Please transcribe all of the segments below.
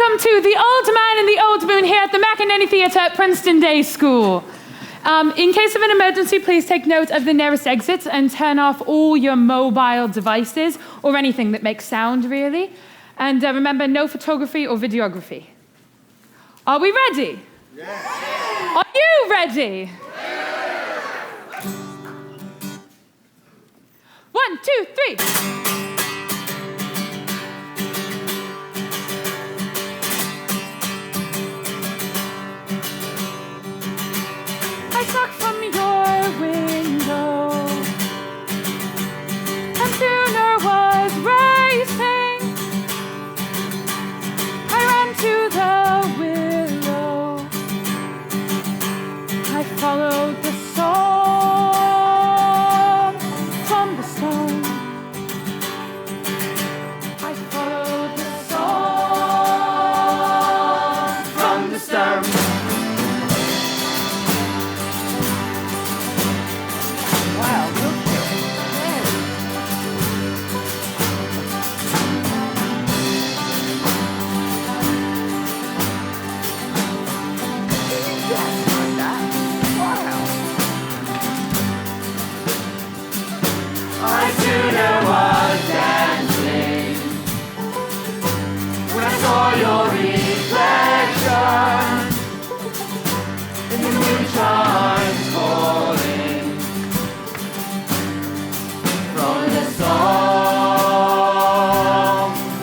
welcome to the Old Man and the Old Moon here at the McInerney Theatre at Princeton Day School. In case of an emergency, please take note of the nearest exits and turn off all your mobile devices or anything that makes sound, really. And remember, no photography or videography. Are we ready? Yes. Are you ready? Yes. 1, 2, 3. I saw from your window, and sooner was racing. I ran to the willow. I followed the song from the stone. I followed the song from the stone. Your reflection in the moonshine calling from the song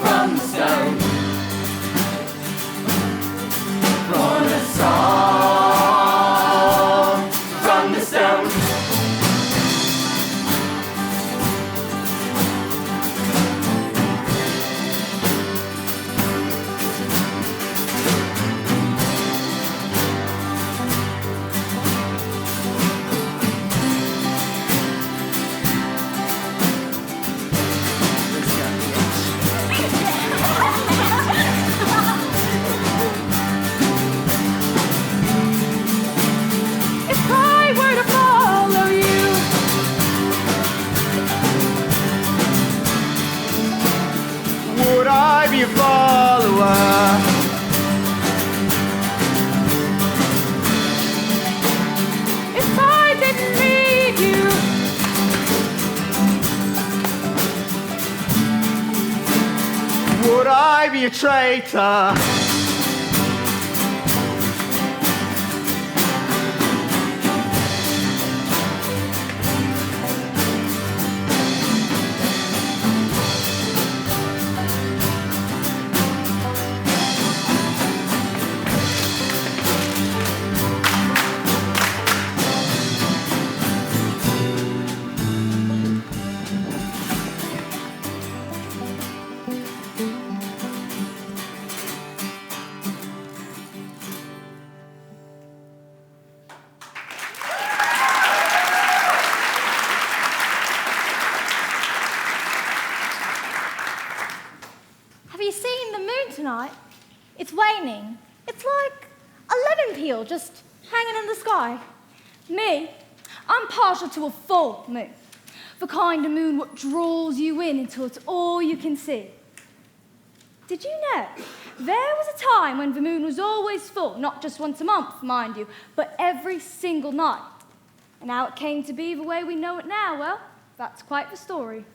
from the stone, from the song from the stone. Be a follower. If I didn't need you, would I be a traitor? Have you seen the moon tonight? It's waning. It's like a lemon peel just hanging in the sky. Me, I'm partial to a full moon. The kind of moon what draws you in until it's all you can see. Did you know there was a time when the moon was always full, not just once a month, mind you, but every single night? And how it came to be the way we know it now, well, that's quite the story.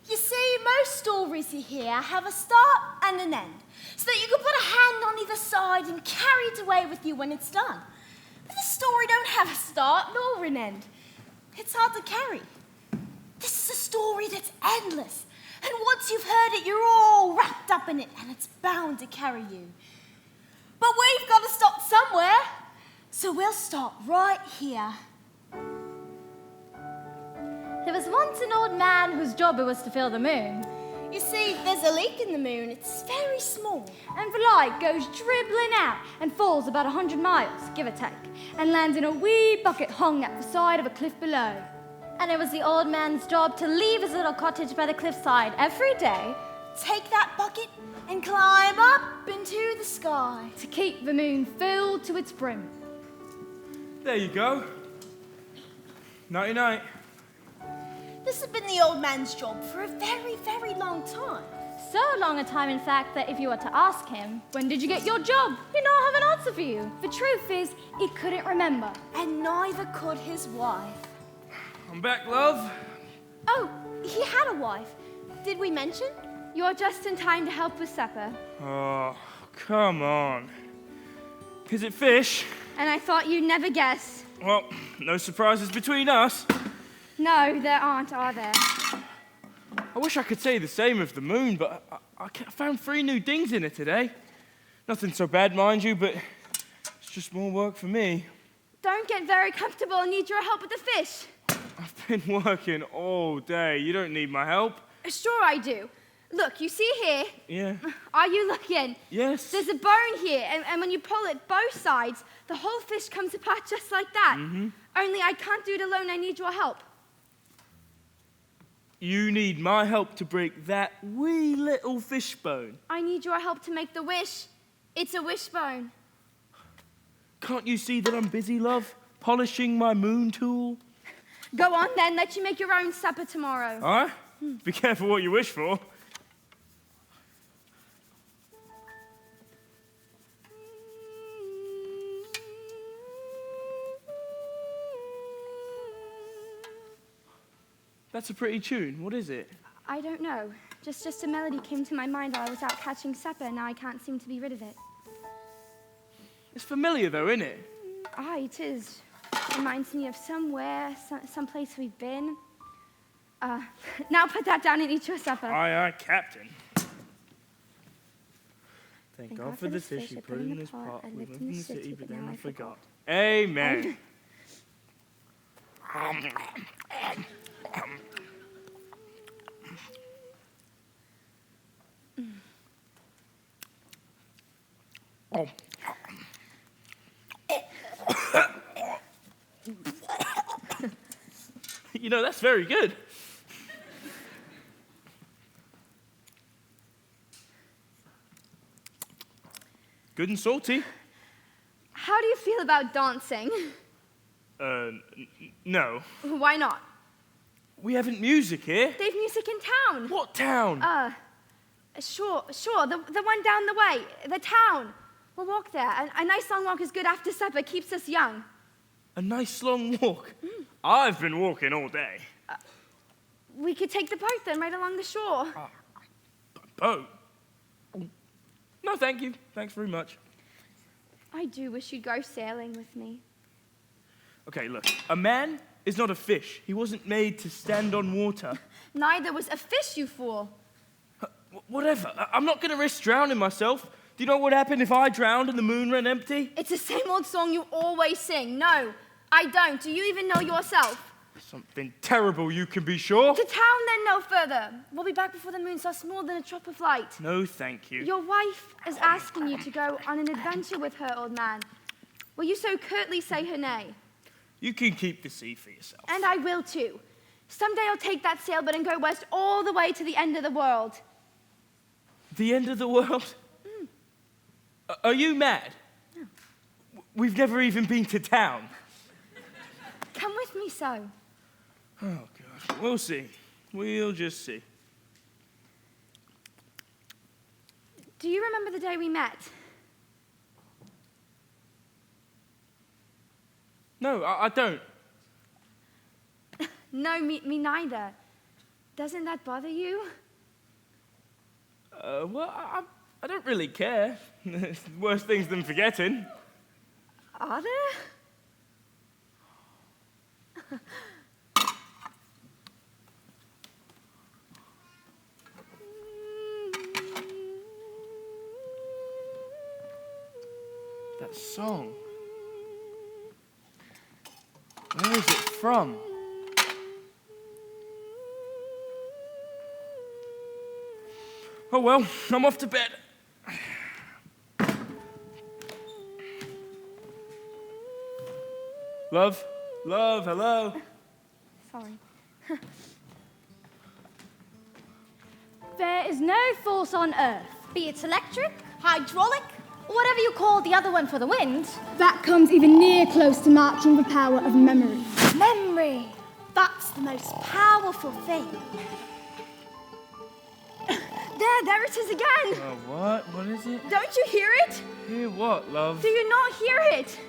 You see, most stories you hear have a start and an end, so that you can put a hand on either side and carry it away with you when it's done. But this story don't have a start nor an end. It's hard to carry. This is a story that's endless, and once you've heard it, you're all wrapped up in it, and it's bound to carry you. But we've got to stop somewhere, so we'll start right here. There was once an old man whose job it was to fill the moon. You see, there's a leak in the moon. It's very small. And the light goes dribbling out and falls about 100 miles, give or take, and lands in a wee bucket hung at the side of a cliff below. And it was the old man's job to leave his little cottage by the cliffside every day, take that bucket and climb up into the sky to keep the moon filled to its brim. There you go. Nighty-night. This has been the old man's job for a very, very long time. So long a time, in fact, that if you were to ask him, when did you get your job? He'd not have an answer for you. The truth is, he couldn't remember. And neither could his wife. I'm back, love. Oh, he had a wife. Did we mention? You're just in time to help with supper. Oh, come on. Is it fish? And I thought you'd never guess. Well, no surprises between us. No, there aren't, are there? I wish I could say the same of the moon, but I found 3 new dings in it today. Nothing so bad, mind you, but it's just more work for me. Don't get very comfortable. I need your help with the fish. I've been working all day. You don't need my help. Sure I do. Look, you see here? Yeah. Are you looking? Yes. There's a bone here, and when you pull it both sides, the whole fish comes apart just like that. Only I can't do it alone. I need your help. You need my help to break that wee little fish bone. I need your help to make the wish. It's a wishbone. Can't you see that I'm busy, love? Polishing my moon tool? Go on then, let you make your own supper tomorrow. Huh? Be careful what you wish for. That's a pretty tune. What is it? I don't know. Just a melody came to my mind while I was out catching supper, and now I can't seem to be rid of it. It's familiar though, isn't it? Ah, it is. Reminds me of somewhere, someplace we've been. Now put that down and eat your supper. Aye, aye, Captain. Thank God for the fish you put in this pot. We lived in the city, but then I forgot. Amen. Oh. You know, that's very good. Good and salty. How do you feel about dancing? No. Why not? We haven't music here. They've music in town. What town? Sure, the one down the way, the town. We'll walk there. A nice long walk is good after supper, keeps us young. A nice long walk. I've been walking all day. We could take the boat then, right along the shore. Boat? No, thank you. Thanks very much. I do wish you'd go sailing with me. Okay, look. A man is not a fish. He wasn't made to stand on water. Neither was a fish, you fool. Whatever. I'm not going to risk drowning myself. Do you know what would happen if I drowned and the moon ran empty? It's the same old song you always sing. No, I don't. Do you even know yourself? Something terrible, you can be sure. To town then, no further. We'll be back before the moon starts more than a drop of light. No, thank you. Your wife is asking you to go on an adventure with her, old man. Will you so curtly say her nay? You can keep the sea for yourself. And I will too. Someday I'll take that sailboat and go west all the way to the end of the world. The end of the world? Are you mad? No. We've never even been to town. Come with me, so. Oh, God. We'll see. We'll just see. Do you remember the day we met? No, I don't. No, me neither. Doesn't that bother you? Well, I don't really care. Worse things than forgetting. Are there? That song. Where is it from? Oh well, I'm off to bed. Love, hello. Sorry. There is no force on Earth, Be it electric, hydraulic, or whatever you call the other one for the wind. that comes even near close to matching the power of memory. Memory. That's the most powerful thing. There it is again. What? What is it? Don't you hear it? Hear what, love? Do you not hear it?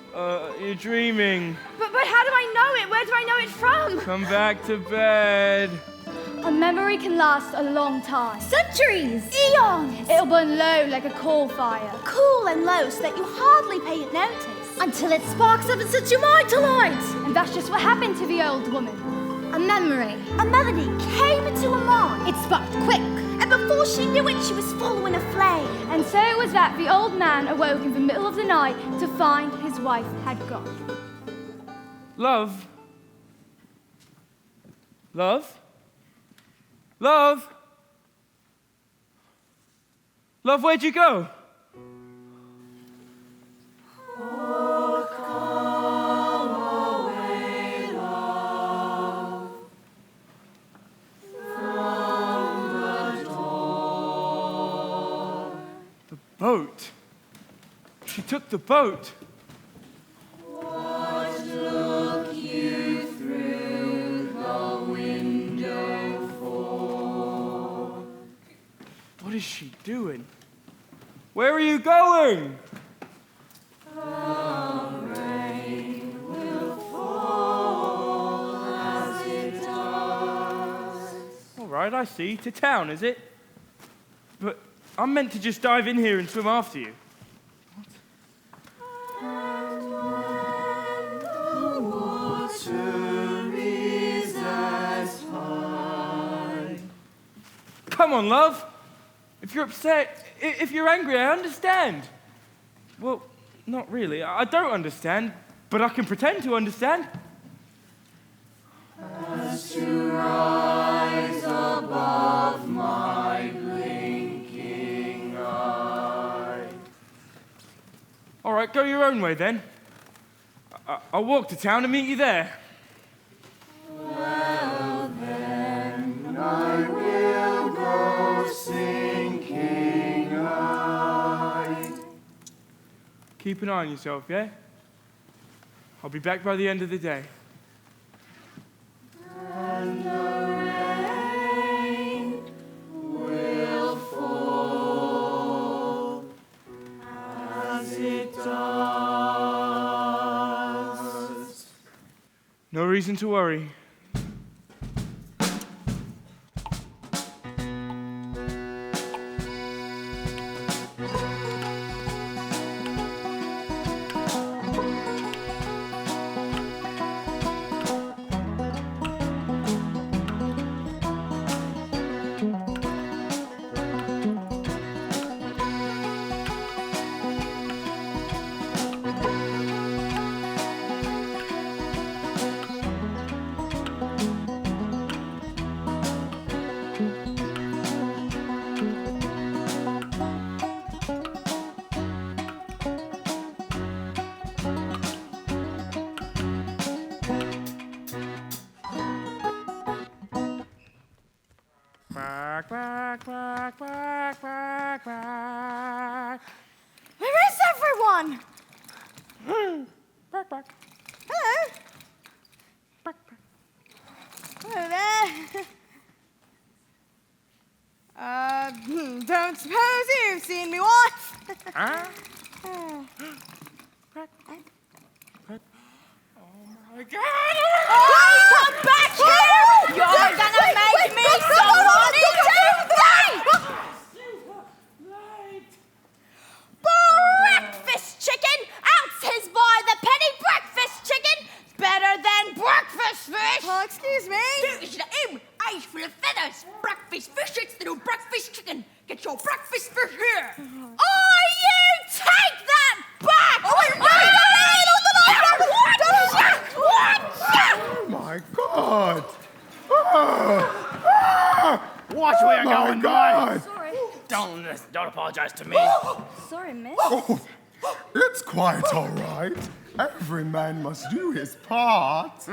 You're dreaming. But how do I know it? Where do I know it from? Come back to bed. A memory can last a long time. Centuries! Eons! It'll burn low like a coal fire. Cool and low so that you hardly pay it notice. Until it sparks up and sets your mind to light. And that's just what happened to the old woman. A memory. A melody came into her mind. It sparked quick. And before she knew it, she was following a flame. And so it was that the old man awoke in the middle of the night to find his wife had gone. Love? Love? Love? Love, where'd you go? Boat. She took the boat. What look you through the window for? What is she doing? Where are you going? The rain will fall as it does. All right, I see. To town, is it? But I'm meant to just dive in here and swim after you. And when the water is as high. Come on, love. If you're upset, if you're angry, I understand. Well, not really. I don't understand, but I can pretend to understand. As you rise above my blinking eye. All right, go your own way then. I'll walk to town and meet you there. Well then, I will go sinking I. Keep an eye on yourself, yeah? I'll be back by the end of the day. And the rain will fall as it does. No reason to worry. Quack, quack, quack, quack, quack, quack. Where is everyone? Quack, quack. Hello. Hello there. Don't suppose you've seen me, wife? Huh? Quack, quack. Oh my God! Come back here! You're gonna make me somebody today! Breakfast chicken! Ounce his by the penny! Breakfast chicken! Better than breakfast fish! Oh, excuse me. Is the M, eyes full of feathers. Breakfast fish, it's the new breakfast chicken. Get your breakfast fish here. Oh, you take that back! Oh, wait, My God! Watch where you're My going, God! Sorry. Don't apologize to me. Sorry, miss. Oh, it's quite all right. Every man must do his part.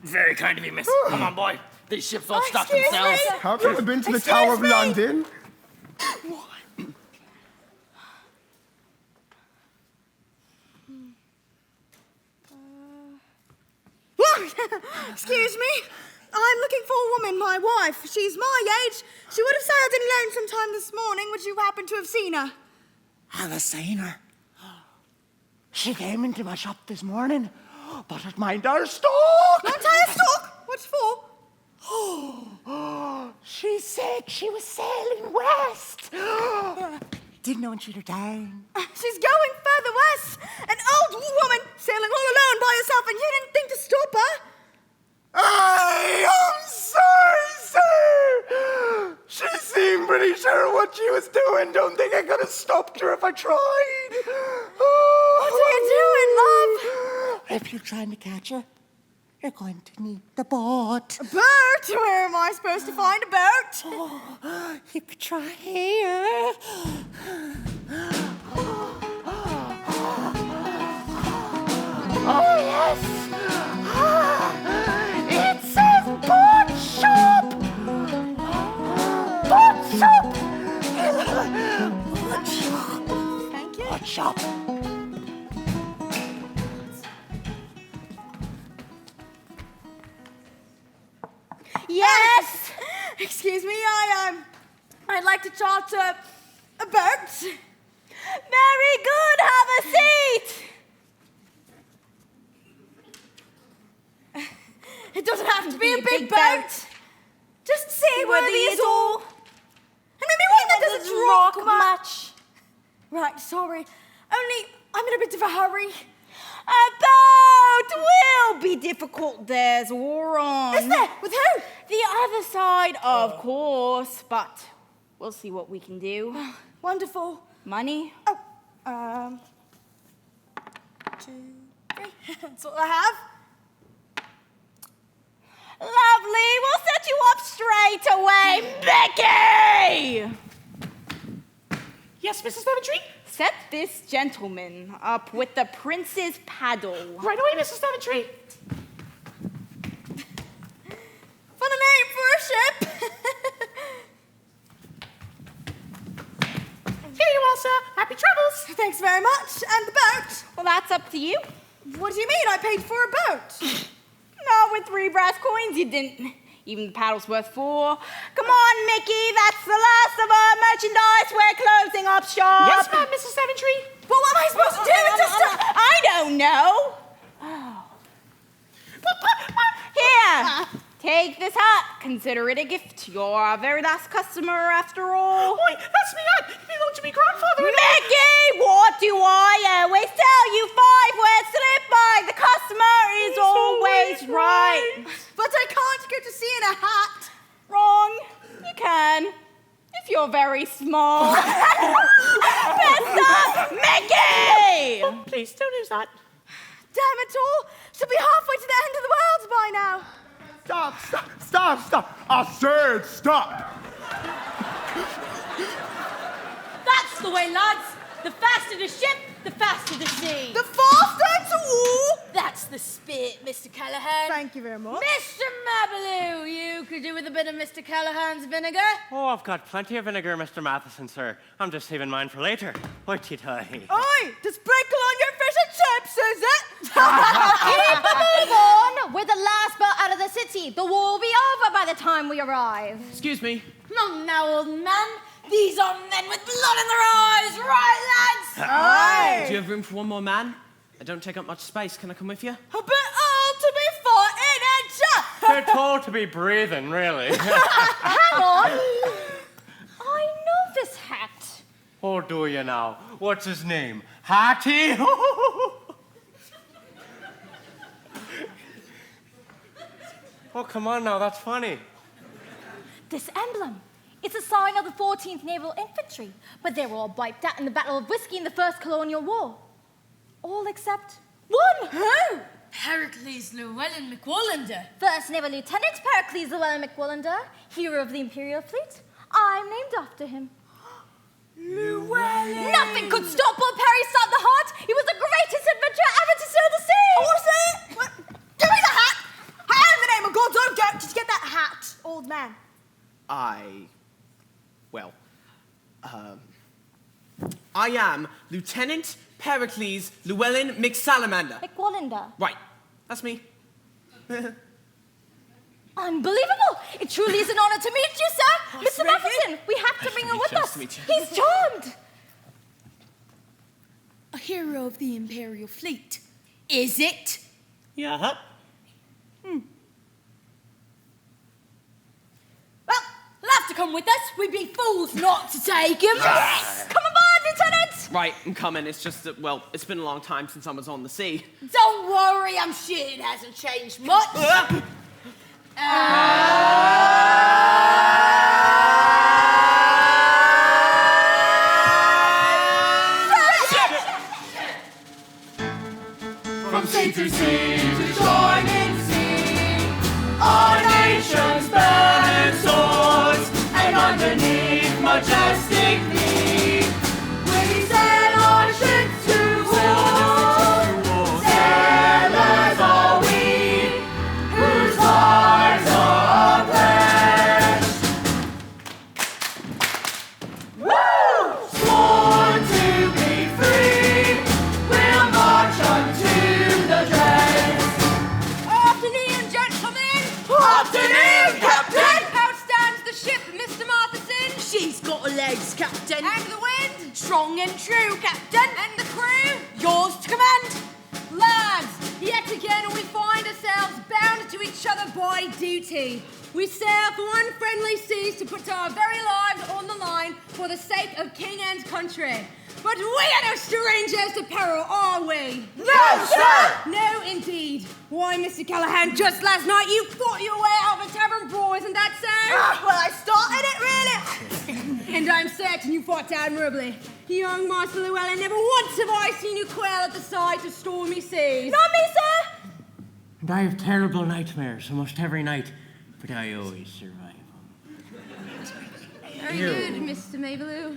Very kind of you, miss. Come on, boy. These ships won't stop excuse themselves. me. Have you ever been to the Tower of London? Excuse me. I'm looking for a woman, my wife. She's my age. She would have sailed in Lone sometime this morning. Would you happen to have seen her? Have I seen her? She came into my shop this morning, but it mind our stock. Not our stock? What for? She said she was sailing west. Didn't know when she'd return. She's going further west. An old woman sailing all alone by herself, and you didn't think to stop her? I'm sorry, sir. She seemed pretty sure what she was doing. Don't think I could have stopped her if I tried. What are you doing, love? If you're trying to catch her, you're going to need the boat. A boat? Where am I supposed to find a boat? Oh, you could try here. Oh, yes. It says boat shop. Boat shop. Boat shop. Thank you. Boat shop. Yes. Excuse me, I'd like to charter a boat. Very good, have a seat. It doesn't have to be a big boat. Just seaworthy is all. And maybe one that doesn't rock much. Right, sorry. Only I'm in a bit of a hurry. A boat will be difficult, there's wrong. Is there? With who? The other side, of course, but we'll see what we can do. Wonderful. Money? Oh, 2, 3. That's all I have. Lovely, we'll set you up straight away, Mickey! Yes, Mrs. Daventry? Set this gentleman up with the prince's paddle. Right away, Mrs. Daventry. Fun name for a ship. Here you are, sir. Happy travels. Thanks very much. And the boat? Well, that's up to you. What do you mean I paid for a boat? Not with 3 brass coins, you didn't. Even the paddle's worth 4. Come on, Mickey, that's the last of our merchandise. We're closing up shop. Yes, ma'am, Mrs. Daventry. Well, what am I supposed to do? It's just I don't know. Here, take this hat. Consider it a gift. You're our very last customer, after all. Oi, that's me hat. It belonged to me grandfather. Mickey, what do I always tell you? 5 words to live by. The customer is always right. But I can't go to sea in a hat. Wrong. You can. If you're very small. Best up, Mickey! Oh, please, don't use that. Damn it all. She'll be halfway to the end of the world by now. Stop. I said stop. That's the way, lads. The faster the ship, the faster the sea. The faster to war. That's the spirit, Mr. Callahan. Thank you very much. Mr. Mabaloo, you could do with a bit of Mr. Callahan's vinegar. Oh, I've got plenty of vinegar, Mr. Matheson, sir. I'm just saving mine for later. Hoity-toity. Oi, to sprinkle on your fish and chips, is it? Keep moving on. We're the last boat out of the city. The war will be over by the time we arrive. Excuse me. Not now, old man. These are men with blood in their eyes, right, lads? Aye. Do you have room for one more man? I don't take up much space. Can I come with you? A bit old to be fighting and They're told to be breathing, really. Hang on. I know this hat. Oh, do you now? What's his name? Hattie? Oh, come on now, that's funny. This emblem. It's a sign of the 14th Naval Infantry, but they were all wiped out in the Battle of Whiskey in the First Colonial War. All except one. Who? Pericles Llewellyn McWallender. First Naval Lieutenant Pericles Llewellyn McWallender, hero of the Imperial Fleet. I'm named after him. Llewellyn. Nothing could stop Lord Perry's son, the Heart. He was the greatest adventurer ever to sail the sea. I want to see it. What? Give me the hat. Hey, in the name of God, don't go. Just get that hat, old man. I am Lieutenant Pericles Llewellyn McSalamander. McWallender. Right, that's me. Unbelievable! It truly is an honor to meet you, sir. Mr. Matheson, we have to bring her with us. He's charmed. A hero of the Imperial Fleet. Is it? Yeah. Well, he'll have to come with us. We'd be fools not to take him. Yes! Come aboard, Lieutenant! Right, I'm coming. It's just that, well, it's been a long time since I was on the sea. Don't worry, I'm sure it hasn't changed much. From sea to sea to joining sea, our nation's bannered swords, and underneath majestic thee, we sail our ships to war. Sailors are we, whose lives are pledged. Woo! Sworn to be free, we'll march unto the dregs. Afternoon, gentlemen! Afternoon, Captain! How stands the ship, Mr. Matheson? She's got legs, Captain. And the wind? Strong and true, Captain. And the crew? Yours to command. Lads, yet again we find ourselves bound to each other by duty. We sail for unfriendly seas to put our very lives on the line for the sake of king and country. But we are no strangers to peril, are we? No, sir! No, indeed. Why, Mr. Callahan, just last night you fought your way out of a tavern brawl, isn't that so? Well, I started it, really. And I'm certain you fought admirably. Young Master Llewellyn, never once have I seen you quail at the sight of stormy seas. Not me, sir! And I have terrible nightmares almost every night, but I always survive them. Very good, Mr. Mavelou.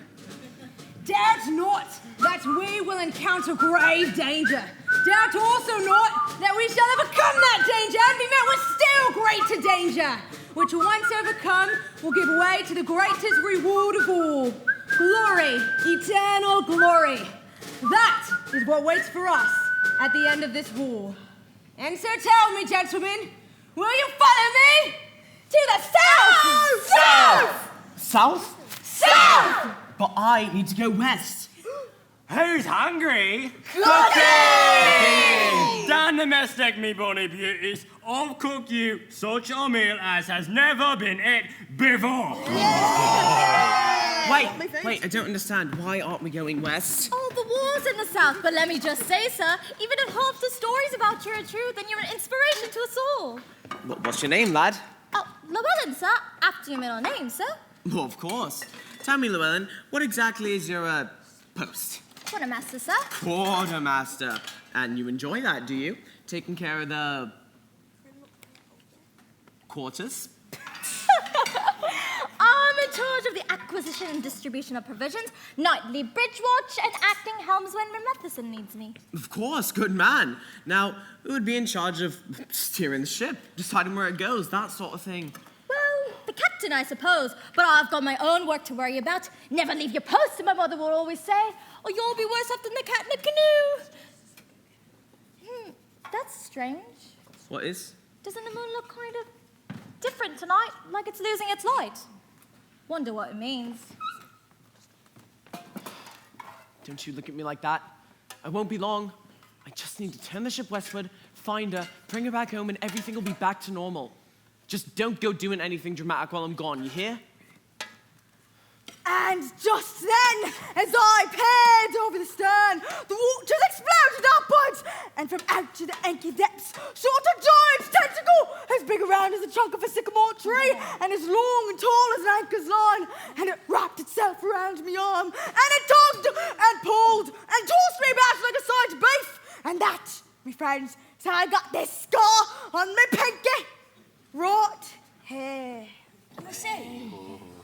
Doubt not that we will encounter grave danger. Doubt also not that we shall overcome that danger and be met with still greater danger, which once overcome will give way to the greatest reward of all. Glory, eternal glory. That is what waits for us at the end of this war. And so tell me, gentlemen, will you follow me to the south? South! South? South! But I need to go west. Who's hungry? Cooking! Dan domestic, me bonny beauties. I'll cook you such a meal as has never been ate before. Wait, I don't understand. Why aren't we going west? Oh, the war's in the south, but let me just say, sir, even if half the stories about you are true, then you're an inspiration to us all. What's your name, lad? Oh, Llewellyn, sir, after your middle name, sir. Well, of course. Tell me, Llewellyn, what exactly is your, post? Quartermaster, sir. Quartermaster. And you enjoy that, do you? Taking care of the... quarters? I'm in charge of the acquisition and distribution of provisions, nightly bridge watch, and acting helmsman when Matheson needs me. Of course, good man. Now, who would be in charge of steering the ship, deciding where it goes, that sort of thing? Well, the captain, I suppose, but I've got my own work to worry about. Never leave your post, my mother will always say, or you'll be worse off than the cat in the canoe. That's strange. What is? Doesn't the moon look kind of different tonight, like it's losing its light? Wonder what it means. Don't you look at me like that. I won't be long. I just need to turn the ship westward, find her, bring her back home, and everything will be back to normal. Just don't go doing anything dramatic while I'm gone, you hear? And just then, as I peered over the stern, the waters exploded upwards, and from out to the inky depths shot a giant's tentacle as big around as the trunk of a sycamore tree, and as long and tall as an anchor's line, and it wrapped itself around my arm, and it tugged and pulled and tossed me about like a side beef, and that, my friends, is how I got this scar on my pinky right here.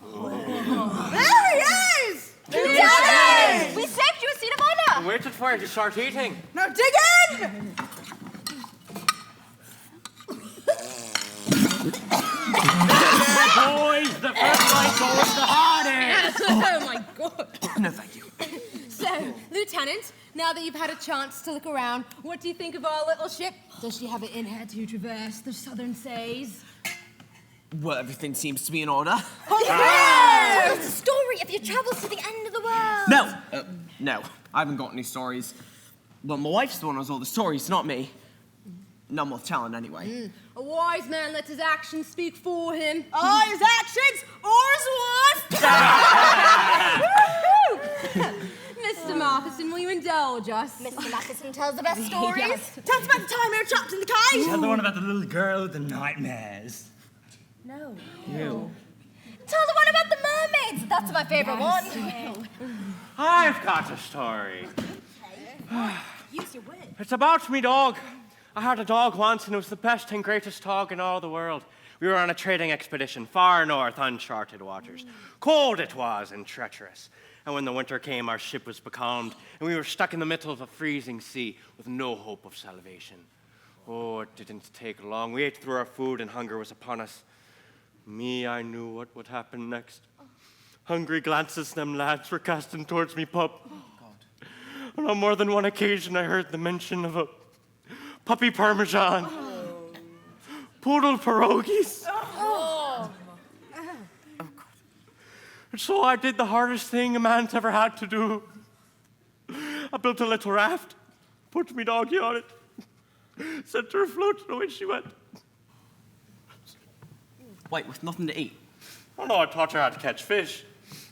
There he is! Lieutenant! We saved you a seat of honor! I waited for you to start eating. Now dig in! Boys, the first line goes the hardest. Oh my God. No, thank you. So, Lieutenant, now that you've had a chance to look around, what do you think of our little ship? Does she have it in her to traverse the southern seas? Well, everything seems to be in order. Tell us a story of your travels to the end of the world. No, I haven't got any stories. Well, my wife's the one who has all the stories, not me. None worth telling, anyway. A wise man lets his actions speak for him. His actions or his wife. Mr. Matheson, will you indulge us? Mr. Matheson tells the best stories. Yes. Tell us about the time we were trapped in the cave. Tell the one about the little girl with the nightmares. No. You. Tell the one about the mermaids. That's my favourite one. I've got a story. Use your wit. It's about me dog. I had a dog once, and it was the best and greatest dog in all the world. We were on a trading expedition far north, uncharted waters. Cold it was and treacherous. And when the winter came, our ship was becalmed, and we were stuck in the middle of a freezing sea with no hope of salvation. Oh, it didn't take long. We ate through our food, and hunger was upon us. I knew what would happen next. Hungry glances them lads were casting towards me, pup. And on more than one occasion, I heard the mention of a puppy parmesan, poodle pierogies. And so I did the hardest thing a man's ever had to do. I built a little raft, put me doggy on it, sent her afloat, and away she went. Wait, with nothing to eat? Oh no, I taught her how to catch fish.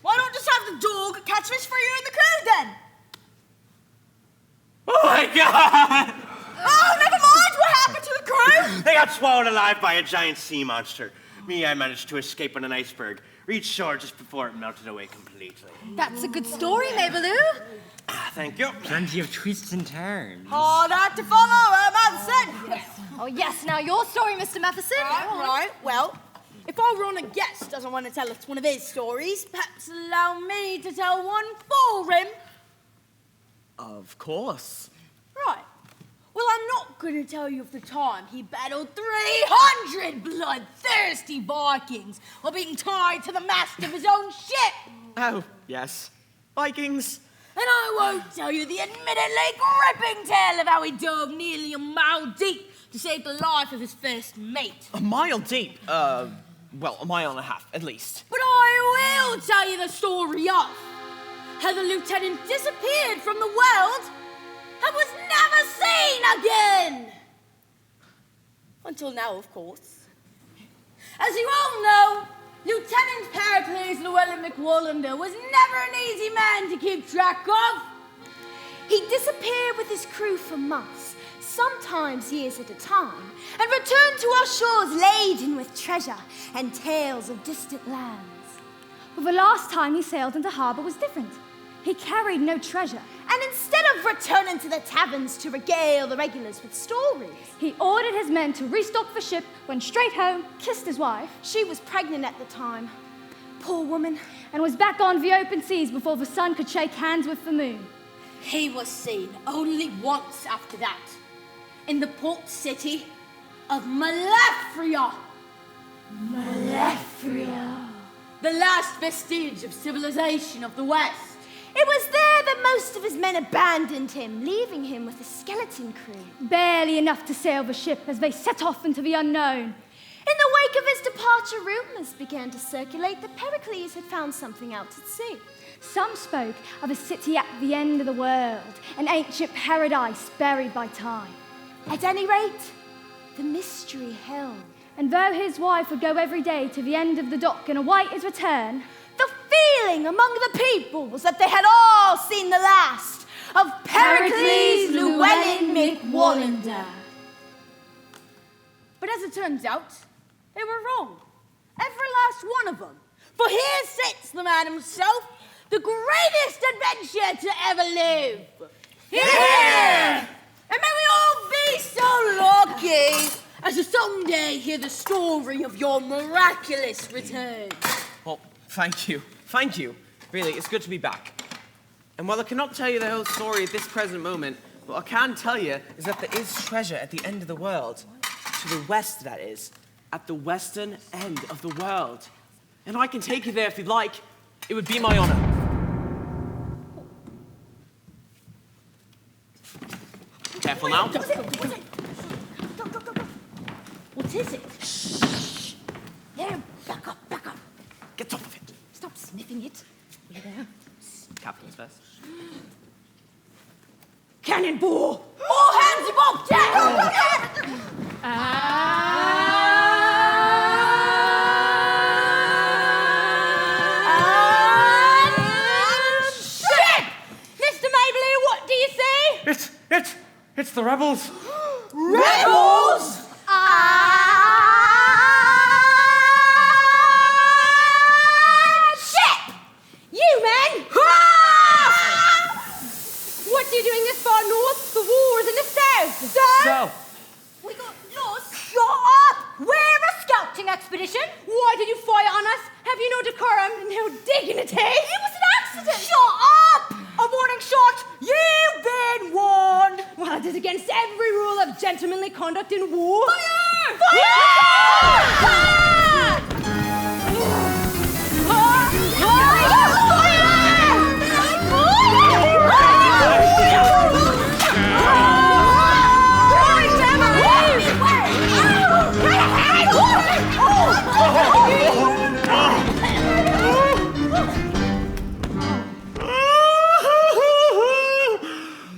Why don't just have the dog catch fish for you and the crew then? Oh my God! Oh, never mind. What happened to the crew? They got swallowed alive by a giant sea monster. I managed to escape on an iceberg, reached shore just before it melted away completely. That's a good story, Mabaloo. Thank you. Plenty of twists and turns. Hard act to follow, Matheson. Oh, yes, now your story, Mr. Matheson. Right. Well, if our honoured guest doesn't want to tell us one of his stories, perhaps allow me to tell one for him. Of course. Right. Well, I'm not going to tell you of the time he battled 300 bloodthirsty Vikings while being tied to the mast of his own ship. Oh, yes. Vikings. And I won't tell you the admittedly gripping tale of how he dove nearly a mile deep to save the life of his first mate. A mile deep? Well, a mile and a half, at least. But I will tell you the story of how the lieutenant disappeared from the world and was never seen again. Until now, of course. As you all know, Lieutenant Pericles Llewellyn McWallender was never an easy man to keep track of. He disappeared with his crew for months, sometimes years at a time, and returned to our shores laden with treasure and tales of distant lands. But the last time he sailed into harbour was different. He carried no treasure. And instead of returning to the taverns to regale the regulars with stories, He ordered his men to restock the ship, went straight home, kissed his wife, she was pregnant at the time. Poor woman. and was back on the open seas before the sun could shake hands with the moon. He was seen only once after that, in the port city of Malefria. Malefria. The last vestige of civilization of the West. It was there that most of his men abandoned him, leaving him with a skeleton crew. Barely enough to sail the ship as they set off into the unknown. In the wake of his departure, rumors began to circulate that Pericles had found something out at sea. Some spoke of a city at the end of the world, an ancient paradise buried by time. At any rate, the mystery held. And though his wife would go every day to the end of the dock and await his return, the feeling among the people was that they had all seen the last of Pericles Llewellyn McWallender. But as it turns out, they were wrong. Every last one of them. For here sits the man himself, the greatest adventure to ever live. Here! And may we all be so lucky as to someday hear the story of your miraculous return. Well, thank you. Thank you. Really, it's good to be back. And while I cannot tell you the whole story at this present moment, what I can tell you is that there is treasure at the end of the world. To the west, that is. At the western end of the world. And I can take you there if you'd like. It would be my honor. Careful now. What is it? There, back up, back up. Get off of it. Stop sniffing it. Will you there? Captain's best. Cannonball! All hands above deck! Ship! Mr. Mabley, what do you say? It's the rebels. Rebels! Ship! You men! What are you doing this far north? The war is in the south. So, We got lost. Shut up! We're a scouting expedition. Why did you fire on us? Have you no decorum and no dignity? It was an accident. Shut up! A warning shot. You've been warned. Well, it is against every rule of gentlemanly conduct in war. Fire! Fire! Fire!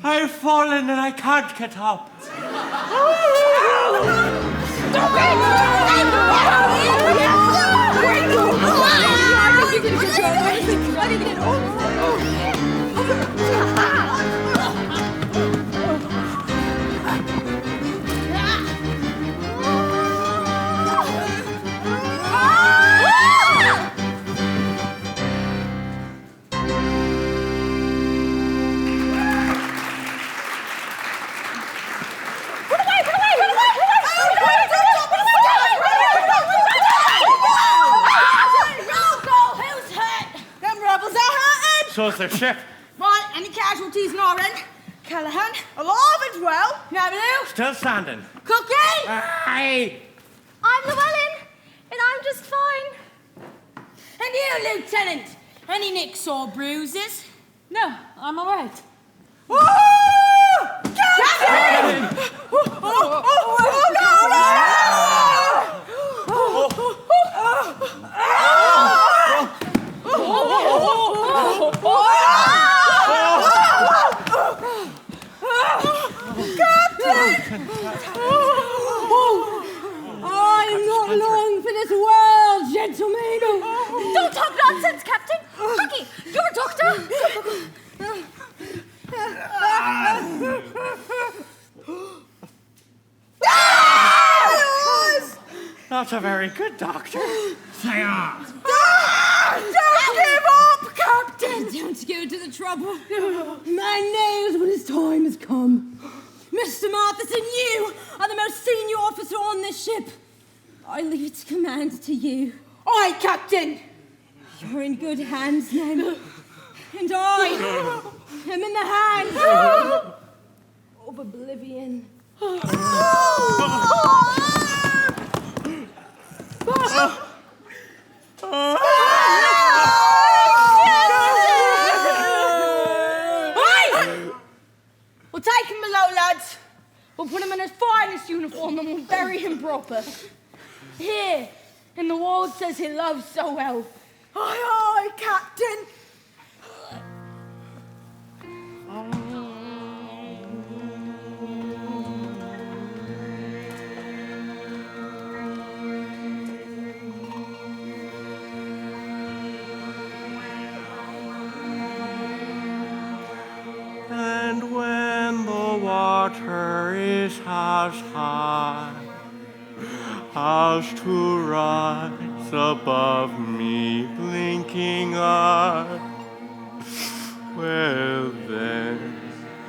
I've fallen and I can't get up. So's their ship. Right, any casualties on our end? Callahan, alive and well. Nabilou, Still standing. Cookie. Aye. I'm Llewellyn, and I'm just fine. And you, Lieutenant, any nicks or bruises? No, I'm all right. Captain! I'm not long for this world, gentlemen. Don't talk nonsense, Captain. Cookie, you're a doctor. Not a very good doctor. Don't give up, Captain! Don't go to the trouble. Man knows when his time has come. Mr. Matheson, you are the most senior officer on this ship. I leave its command to you. Aye, Captain! You're in good hands, men. And I am in the hands of oblivion. We'll take him below, lads. We'll put him in his finest uniform and we'll bury him proper. Here, in the ward says he loves so well. Aye, aye, Captain. And when the water is as high as to rise above me blinking eye, well then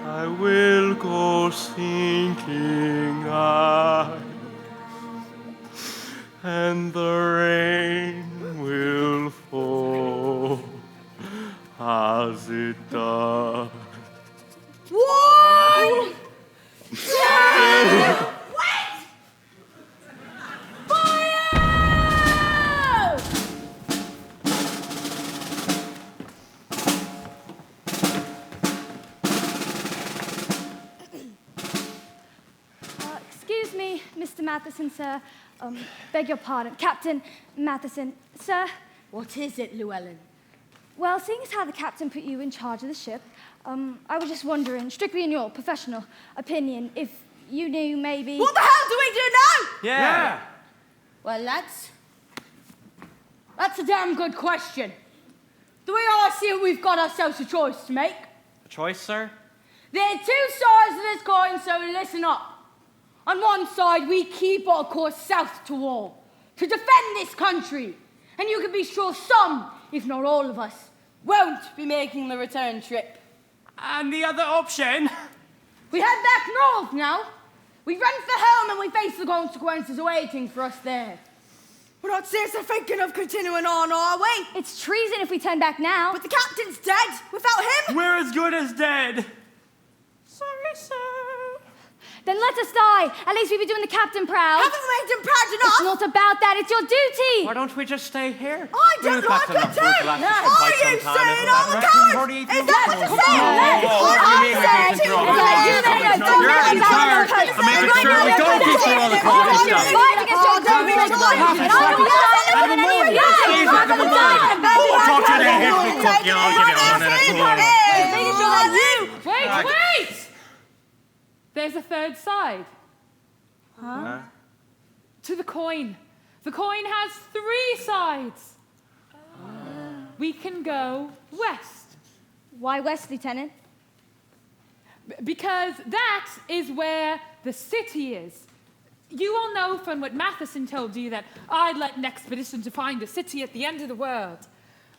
I will go sinking I, and the rain will fall as it does. 1, 2, wait! Fire! Excuse me, Mr. Matheson, sir. Beg your pardon, Captain Matheson. Sir? What is it, Llewellyn? Well, seeing as how the captain put you in charge of the ship, I was just wondering, strictly in your professional opinion, if you knew maybe... What the hell do we do now? Yeah. Well, that's a damn good question. Do we all see we've got ourselves a choice to make? A choice, sir? There are two sides to this coin, so listen up. On one side, we keep our course south to war, to defend this country. And you can be sure some, if not all of us, won't be making the return trip. And the other option? We head back north now. We run for home and we face the consequences awaiting for us there. We're not seriously thinking of continuing on, are we? It's treason if we turn back now. But the captain's dead. Without him... We're as good as dead. Sorry, sir. Then let us die. At least we'll be doing the captain proud. Haven't we made him proud enough? It's not about that. It's your duty. Why don't we just stay here? I don't like it too. Are you saying I'm a coward? Is that what you're saying? What do you mean we can control it? You're in charge. I'm making sure we don't control all the court stuff. Fight against your duty. We'll talk to the head cook. Yeah, I'll give you one and a quarter. Wait! There's a third side. Huh? To the coin. The coin has 3 sides. We can go west. Why west, Lieutenant? Because that is where the city is. You all know from what Matheson told you that I'd led an expedition to find a city at the end of the world.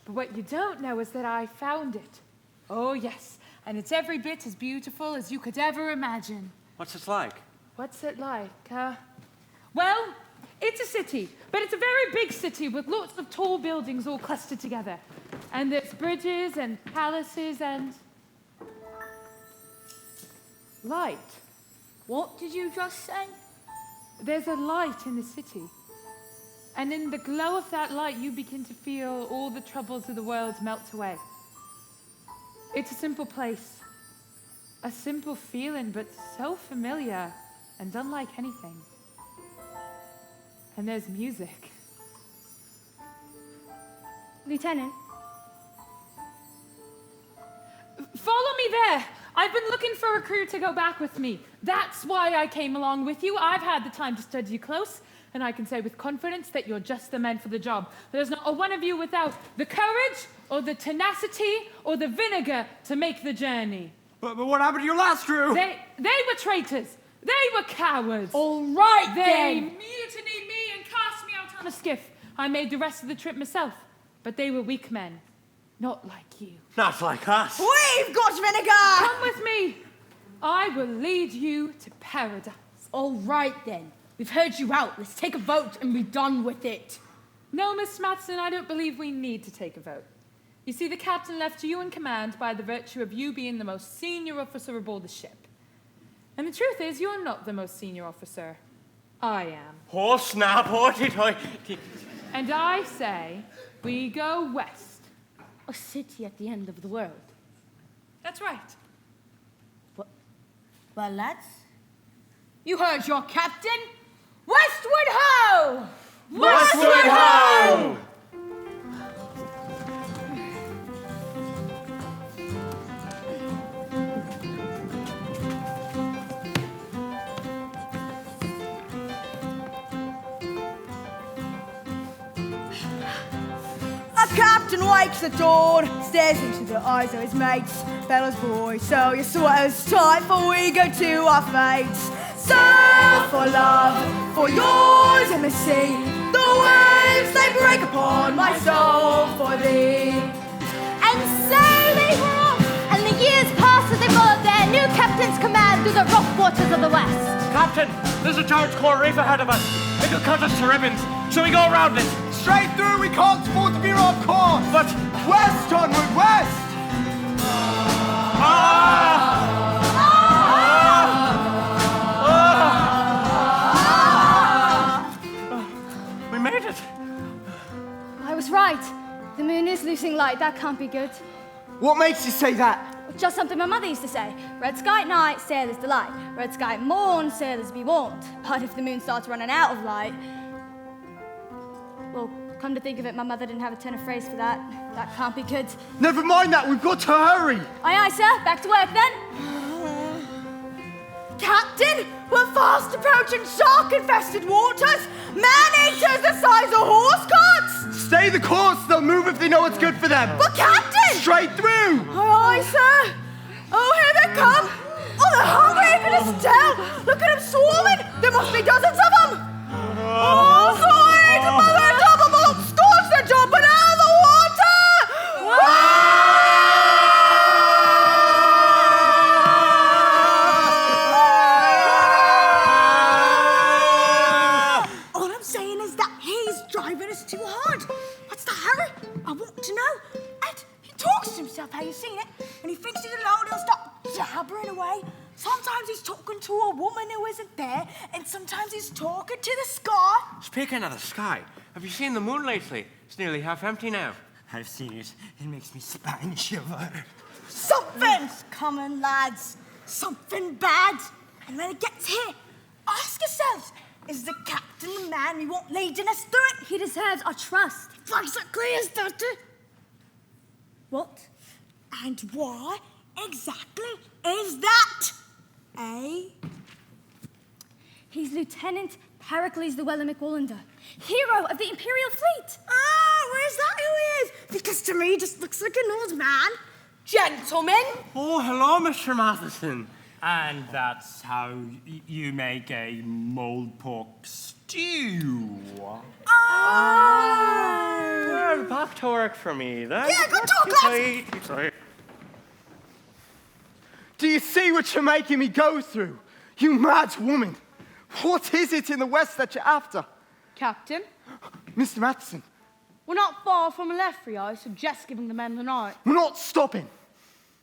But what you don't know is that I found it. Oh, yes. And it's every bit as beautiful as you could ever imagine. What's it like? What's it like? Well, it's a city, but it's a very big city with lots of tall buildings all clustered together. And there's bridges and palaces and... light. What did you just say? There's a light in the city. And in the glow of that light, you begin to feel all the troubles of the world melt away. It's a simple place. A simple feeling, but so familiar and unlike anything. And there's music. Lieutenant? Follow me there. I've been looking for a crew to go back with me. That's why I came along with you. I've had the time to study you close, and I can say with confidence that you're just the men for the job. There's not a one of you without the courage or the tenacity or the vinegar to make the journey. But what happened to your last crew? They were traitors. They were cowards. All right, They then. mutinied me and cast me out on a skiff. I made the rest of the trip myself. But they were weak men. Not like you. Not like us. We've got vinegar. Come with me. I will lead you to paradise. All right, then. We've heard you out. Let's take a vote and be done with it. No, Miss Matson, I don't believe we need to take a vote. You see, the captain left you in command by the virtue of you being the most senior officer aboard the ship. And the truth is, you're not the most senior officer. I am. Oh, snap. And I say, we go west. A city at the end of the world. That's right. Well, lads, you heard your captain. Westward ho! Westward ho! A captain wakes at dawn, stares into the eyes of his mates. Fellas, boys, sew your sweaters tight, for we go to our fates. Sail for love, for yours in the sea. The waves they break upon my soul for thee. And so they were off, and the years passed as they followed their new captain's command through the rough waters of the west. Captain, there's a large coral reef ahead of us. It could cut us to ribbons. Shall we go around it? Straight through, we can't afford to veer off course. But West, onward, west! We made it. I was right. The moon is losing light. That can't be good. What makes you say that? Just something my mother used to say. Red sky at night, sailors delight. Red sky at morn, sailors be warned. But if the moon starts running out of light, Well, come to think of it, my mother didn't have a turn of phrase for that. That can't be good. Never mind that, we've got to hurry. Aye, aye, sir. Back to work then. Captain, we're fast approaching shark-infested waters. Man-eaters the size of horse carts. Stay the course, they'll move if they know what's good for them. But Captain! Straight through. Aye, aye, sir. Oh, here they come. Oh, they're hungry, you can just tell. Look at them swarming. There must be dozens of them. Oh, sweet mother double bolt, scorch, they're jumping out of the water. All I'm saying is that he's driving us too hard. What's the hurry? I want to know. And he talks to himself, have you seen it? When he thinks he's alone, he'll start jabbering away. Sometimes he's talking to a woman who isn't there, and sometimes he's talking to the sky. Speaking of the sky, have you seen the moon lately? It's nearly half empty now. I've seen it. It makes me spine shiver. Something's coming, lads. Something bad. And when it gets here, ask yourselves, is the captain the man we want leading us through it? He deserves our trust. Basically, is that it? What? And why exactly is that? Eh? He's Lieutenant Pericles Llewellyn McWallander, hero of the Imperial Fleet. Oh, is that who he is? Because to me, he just looks like an old man. Gentlemen. Oh, hello, Mr. Matheson. And that's how you make a mulled pork stew. Well, back to work for me, then. Yeah, good talk, lads. Sorry. Do you see what you're making me go through? You mad woman. What is it in the West that you're after? Captain, Mr. Matheson, we're not far from Alethria. I suggest giving the men the night. we're not stopping.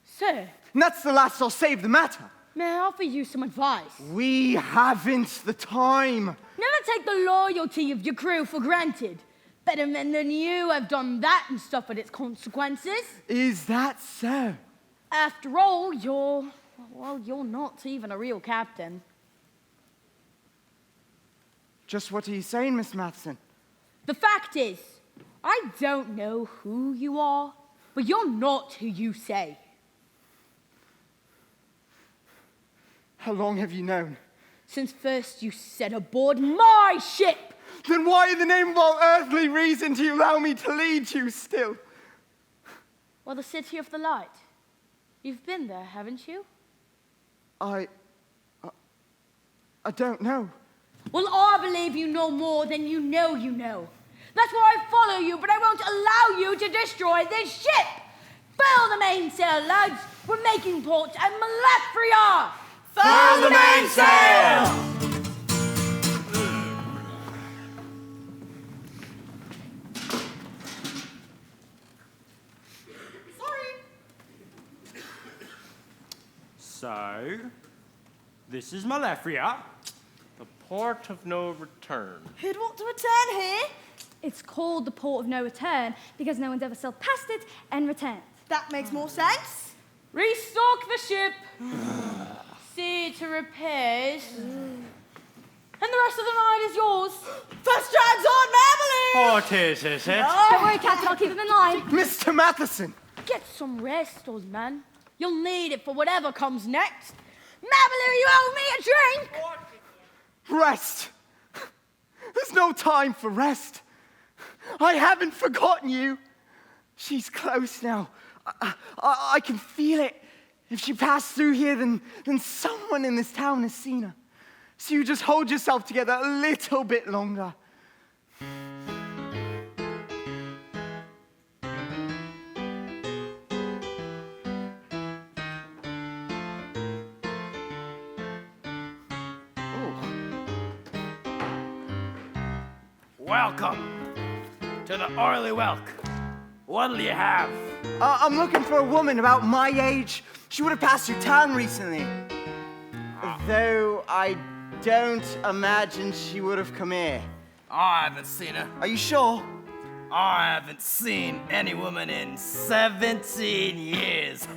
Sir, And that's the last I'll say of the matter. may I offer you some advice? We haven't the time. Never take the loyalty of your crew for granted. Better men than you have done that and suffered its consequences. Is that so? After all, you're not even a real captain. Just what are you saying, Miss Matheson? The fact is, I don't know who you are, but you're not who you say. How long have you known? Since first you set aboard my ship. Then why in the name of all earthly reason do you allow me to lead you still? Well, the City of the Light. You've been there, haven't you? I don't know. Well, I believe you know more than you know you know. That's why I follow you, but I won't allow you to destroy this ship. Fill the mainsail, lads. We're making port at Malefria. Furl the mainsail! So, this is Malefria. The port of no return. Who'd want to return here? It's called the Port of No Return because no one's ever sailed past it and returned. That makes more sense. Restock the ship. See to repairs. And the rest of the night is yours. First drags on Madeline. Port is it? Don't worry, Captain, I'll keep him in line. Mr. Matheson! Get some rest, old man. You'll need it for whatever comes next. Madeline, you owe me a drink. Rest! There's no time for rest. I haven't forgotten you. She's close now. I can feel it. If she passed through here, then someone in this town has seen her. So you just hold yourself together a little bit longer. Welcome to the Oily Welk. What'll you have? I'm looking for a woman about my age. She would have passed through town recently. Though I don't imagine she would have come here. I haven't seen her. Are you sure? I haven't seen any woman in 17 years.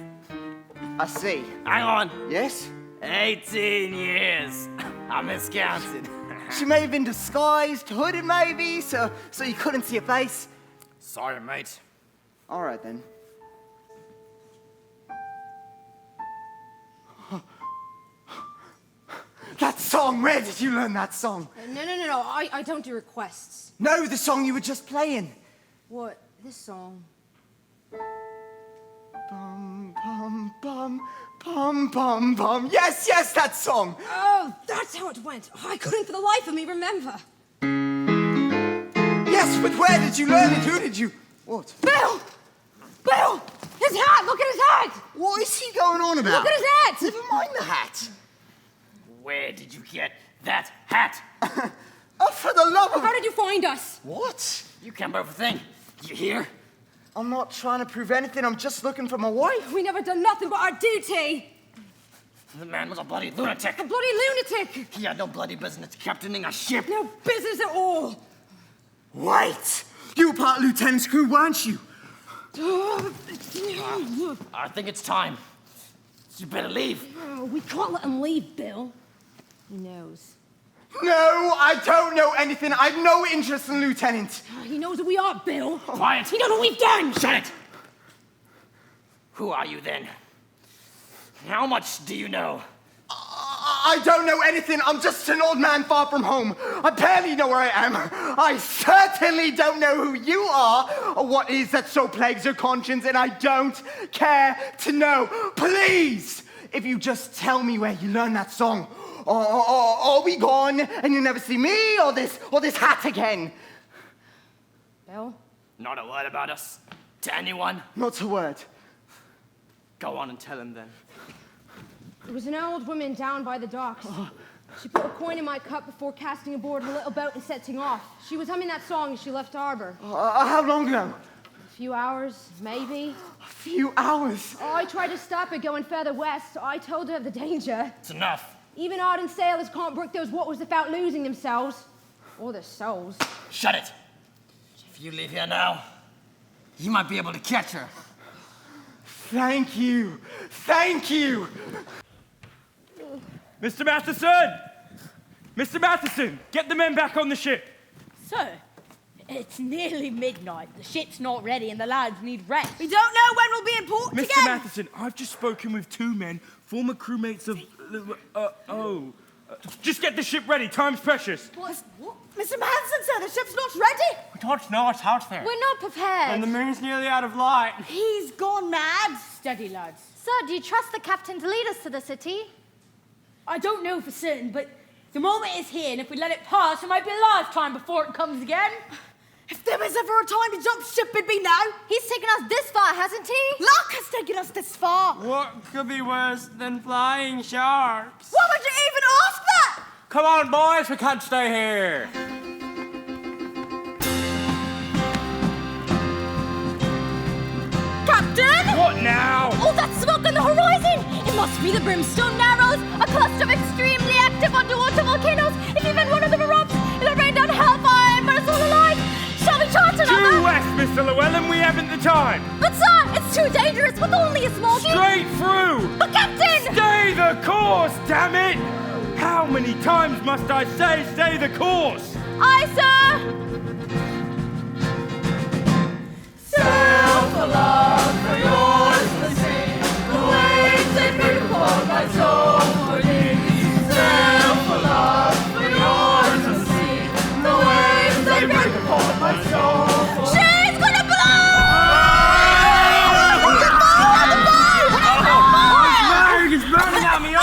I see. Hang on. Yes? 18 years. I miscounted. She may have been disguised, hooded maybe, so you couldn't see her face. Sorry, mate. All right, then. That song, where did you learn that song? No. I don't do requests. No, the song you were just playing. What? This song? Bum, bum, bum, bum, bum, bum. Yes, that song. Oh, that's how it went. I couldn't for the life of me remember. Yes, but where did you learn it? Who did you... What? Bill! Bill! His hat! Look at his hat! What is he going on about? Look at his hat! Never mind the hat. Where did you get that hat? Oh, for the love of... How did you find us? What? You can't prove a thing. You hear? I'm not trying to prove anything. I'm just looking for my wife. We never done nothing but our duty. The man was a bloody lunatic. A bloody lunatic. He had no bloody business captaining a ship. No business at all. Wait! You were part of Lieutenant's crew, weren't you? I think it's time. You better leave. Oh, we can't let him leave, Bill. He knows. No, I don't know anything. I've no interest in Lieutenant. He knows who we are, Bill. Quiet. He knows what we've done. Shut it. Who are you then? How much do you know? I don't know anything. I'm just an old man far from home. I barely know where I am. I certainly don't know who you are or what it is that so plagues your conscience, and I don't care to know. Please, if you just tell me where you learned that song, or I'll be gone and you'll never see me or this hat again. Bill? Not a word about us. To anyone. Not a word. Go on and tell him then. There was an old woman down by the docks. She put a coin in my cup before casting aboard her little boat and setting off. She was humming that song as she left harbor. How long ago? A few hours, maybe. A few hours? I tried to stop her going further west. I told her of the danger. It's enough. Even ardent sailors can't brook those waters without losing themselves. Or their souls. Shut it. If you leave here now, you might be able to catch her. Thank you. Thank you. Mr. Matheson! Mr. Matheson, get the men back on the ship. Sir, it's nearly midnight. The ship's not ready and the lads need rest. We don't know when we'll be in port Mr. again. Matheson, I've just spoken with two men, former crewmates of... just get the ship ready. Time's precious. What? Mr. Matheson, sir, the ship's not ready. We don't know what's out there. We're not prepared. And the moon's nearly out of light. He's gone mad. Steady, lads. Sir, do you trust the captain to lead us to the city? I don't know for certain, but the moment is here, and if we let it pass, it might be a lifetime before it comes again. If there was ever a time to jump ship, it'd be now. He's taken us this far, hasn't he? Luck has taken us this far. What could be worse than flying sharks? Why would you even ask that? Come on, boys, we can't stay here. Captain! What now? All that smoke on the horizon! It must be the Brimstone Narrows, a cluster of extremely active underwater volcanoes. If even one of them erupts, it'll rain down hellfire and burn us all alive. Shall we chart another? Due west, Mr. Llewellyn, we haven't the time. But sir, it's too dangerous with only a small beam. Straight through! But Captain! Stay the course, damn it! How many times must I say stay the course? Aye, sir! Sail for love, for yours the sea. The waves they break upon my soul for thee. Sail for love, for yours the sea. The waves they break upon my soul for thee. She's gonna blow! It's burning at me! Oh,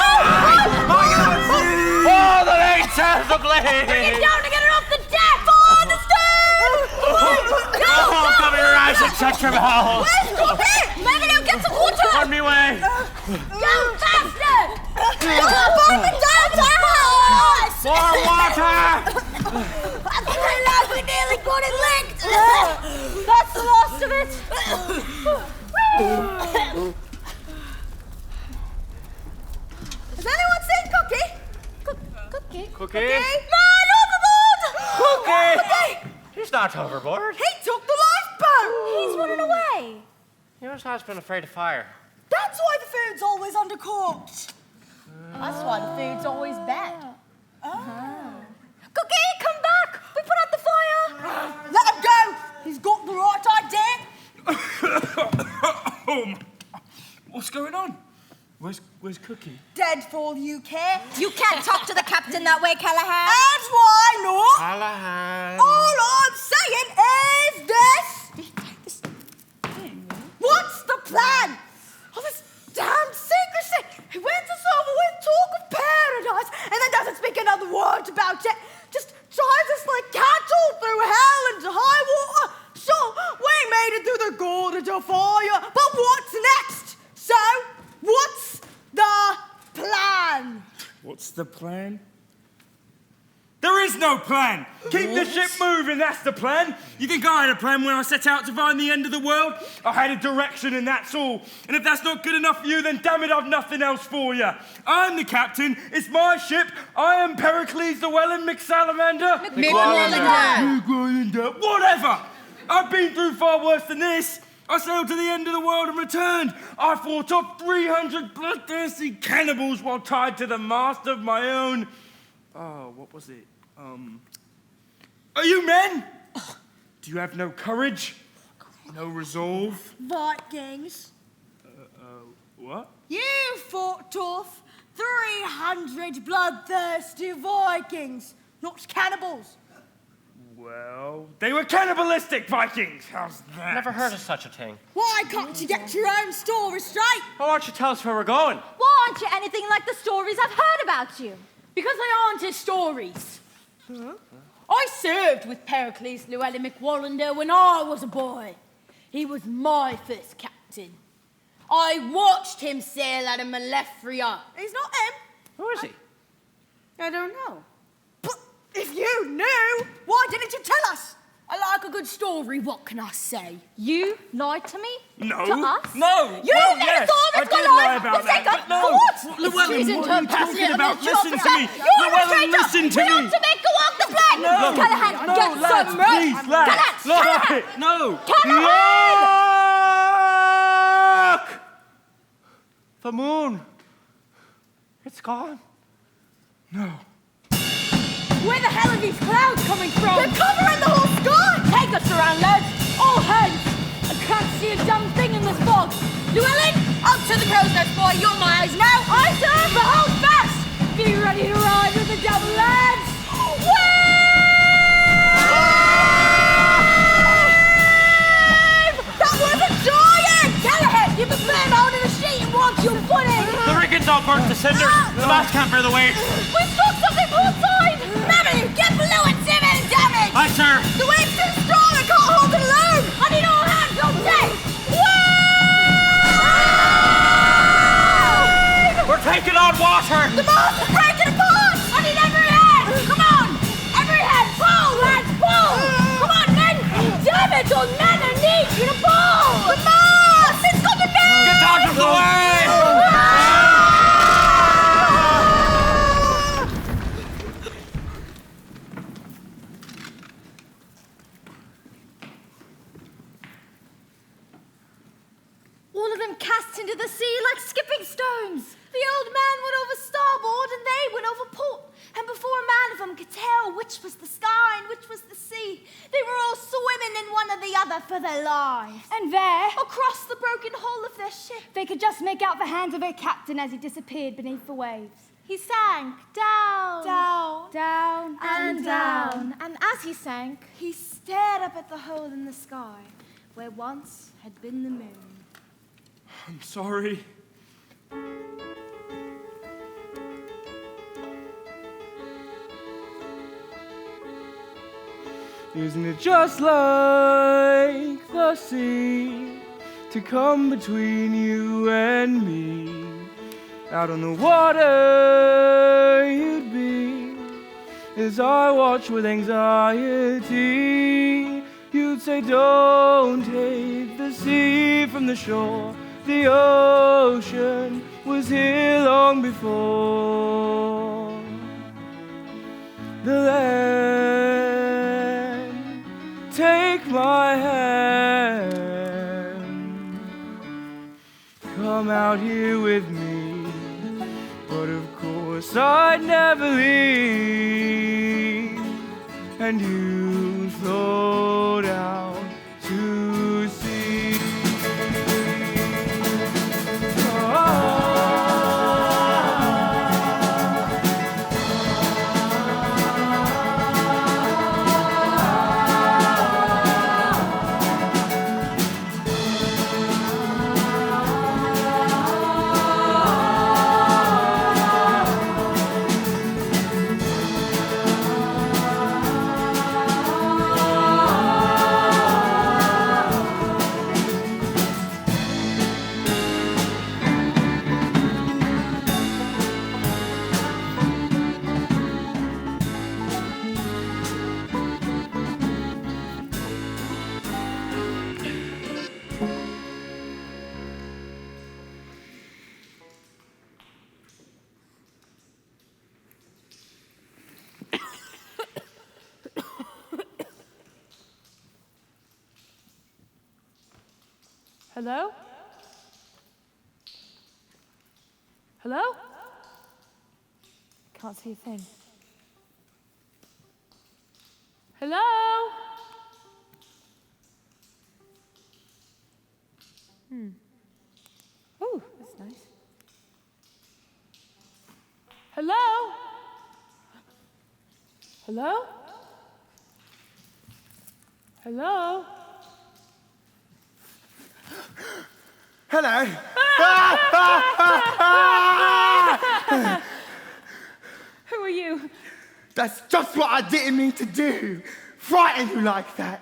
the late sails are blazing! Bring it down to get her off the deck! On the stern! Oh, cover your eyes and shut your mouth! Stop it! Marilyn, get some water! On me way! Go faster! Burn the down! More water! Hey, lads, we nearly got it licked! That's the last of it! Has anyone seen Cookie? Cookie? Cookie? Man overboard! Cookie! He's not overboard. He took the lifeboat! He's running away. He must have been afraid of fire. That's why the food's always undercooked. That's why the food's always bad. Cookie! What's going on? Where's Cookie? Dead for all you care. You can't talk to the captain that way, Callahan. That's why not. Callahan. All I'm saying is this. What's the plan? Oh, this damn secrecy. He wins us over with talk of paradise and then doesn't speak another word about it. Just drives us like cattle through hell and high water. Sure, we made it through the Gorge of Fire, but what's next? So, what's the plan? What's the plan? There is no plan! Keep the ship moving, that's the plan! You think I had a plan when I set out to find the end of the world? I had a direction and that's all. And if that's not good enough for you, then damn it, I've nothing else for you. I'm the captain, it's my ship, I am Pericles Llewellyn McSalamander. McWallander. Whatever! I've been through far worse than this. I sailed to the end of the world and returned. I fought off 300 bloodthirsty cannibals while tied to the mast of my own... Oh, what was it? Are you men? Do you have no courage? No resolve? Vikings. What? You fought off 300 bloodthirsty Vikings, not cannibals. Well, they were cannibalistic Vikings. How's that? Never heard of such a thing. Why can't you get your own story straight? Why don't you tell us where we're going? Why aren't you anything like the stories I've heard about you? Because they aren't his stories. I served with Pericles Llewellyn McWallander when I was a boy. He was my first captain. I watched him sail out of Malefria. He's not him. Who is he? I don't know. But if you knew, why didn't you tell us? I like a good story, what can I say? You lied to me? No. To us? No. You well, never yes, thought I it's did gonna lie about that, but no. What? Llewellyn, Treason what to are you a person talking in about? the job Listen to set. me. You're a Llewellyn, traitor. listen to We me. ought to make go off the plane. No. Callahan, No, get lads, some rest. please, lads. Look, Callahan. no. Callahan! Look! The moon. It's gone. No. Where the hell are these clouds coming from? They're covering the whole sky. Take us around, lads. All hands. I can't see a damn thing in this fog. Llewellyn, up to the crow's nest, boy. You're my eyes now. Aye, sir. But hold fast. Be ready to ride with the devil, lads. Wave! That was a giant! Callahan, you must land onto the sheet and watch your footing. The rigging's all burnt to cinders. The mast can't bear the weight. We struck something broadside. Mammy, get below and see if any damage! Aye, sir. The wave's too strong, I can't hold it alone! I need all hands on deck. We're taking on water. The mast is breaking apart! I need every hand. Come on. Every hand. Pull, lads, pull. Come on, men. Damn it, all men, I need you to pull. The mast! It's coming down! Get out of the way. All of them cast into the sea like skipping stones. The old man went over starboard and they went over port. And before a man of them could tell which was the sky and which was the sea, they were all swimming in one or the other for their lives. And there, Across the broken hull of their ship, they could just make out the hands of their captain as he disappeared beneath the waves. he sank down, Down, down, and down. And as he sank, he stared up at the hole in the sky where once had been the moon. I'm sorry. Isn't it just like the sea to come between you and me? Out on the water you'd be as I watch with anxiety. You'd say, don't take the sea from the shore. The ocean was here long before the land. Take my hand, come out here with me. But of course I'd never leave, and you'd float out to sea. Hello? Hello? Can't see a thing. Hello? Ooh, that's nice. Hello? Hello? Hello? Hello. Who are you? That's just what I didn't mean to do. Frighten you like that.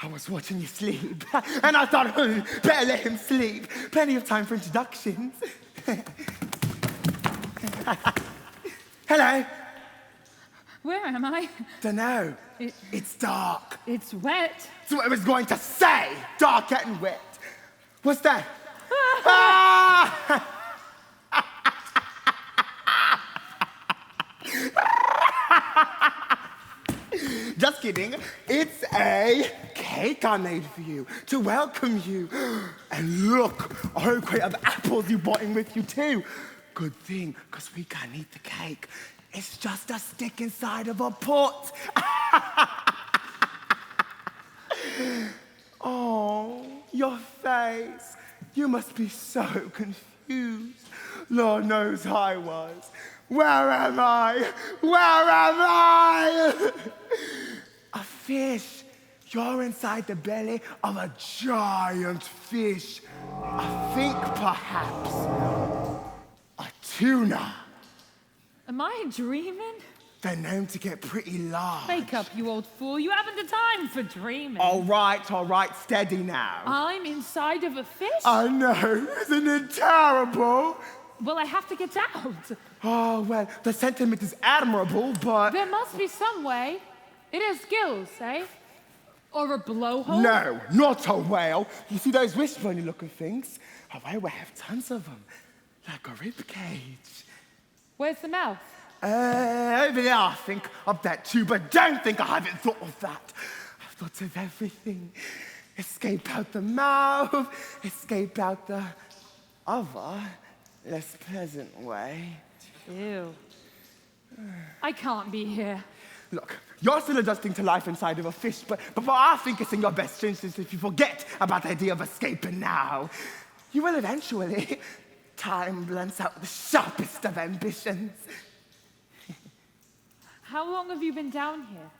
I was watching you sleep, and I thought, better let him sleep. Plenty of time for introductions. Hello. Where am I? Dunno. It's dark. It's wet. That's what I was going to say. Dark and wet. What's that? Just kidding. It's a cake I made for you to welcome you. And look, a whole crate of apples you brought in with you too. Good thing, because we can't eat the cake. It's just a stick inside of a pot. Oh, your face. You must be so confused. Lord knows I was. Where am I? Where am I? A fish. You're inside the belly of a giant fish. I think perhaps a tuna. Am I dreaming? They're known to get pretty large. Wake up, you old fool. You haven't the time for dreaming. All right, steady now. I'm inside of a fish? I know, isn't it terrible? Well, I have to get out. Oh, well, the sentiment is admirable, but... There must be some way. It has gills, eh? Or a blowhole? No, not a whale. You see those wishbone-looking things? A whale will have tons of them, like a rib cage. Where's the mouth? Over there, I think, up that too, but don't think I haven't thought of that. I've thought of everything. Escape out the mouth, escape out the other, less pleasant way. Ew. I can't be here. Look, you're still adjusting to life inside of a fish, but I think it's in your best interest if you forget about the idea of escaping now. You will eventually. Time blunts out the sharpest of ambitions. How long have you been down here?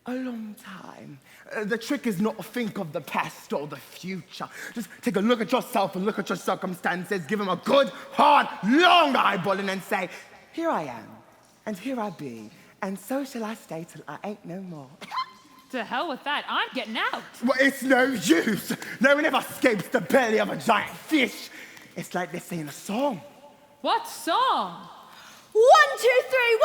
A long time. The trick is not to think of the past or the future. Just take a look at yourself and look at your circumstances, give them a good, hard, long eyeball, and then say, here I am, and here I be, and so shall I stay till I ain't no more. To hell with that. I'm getting out. Well, it's no use. No one ever escapes the belly of a giant fish. It's like they say in a song. What song? 1, 2, 3,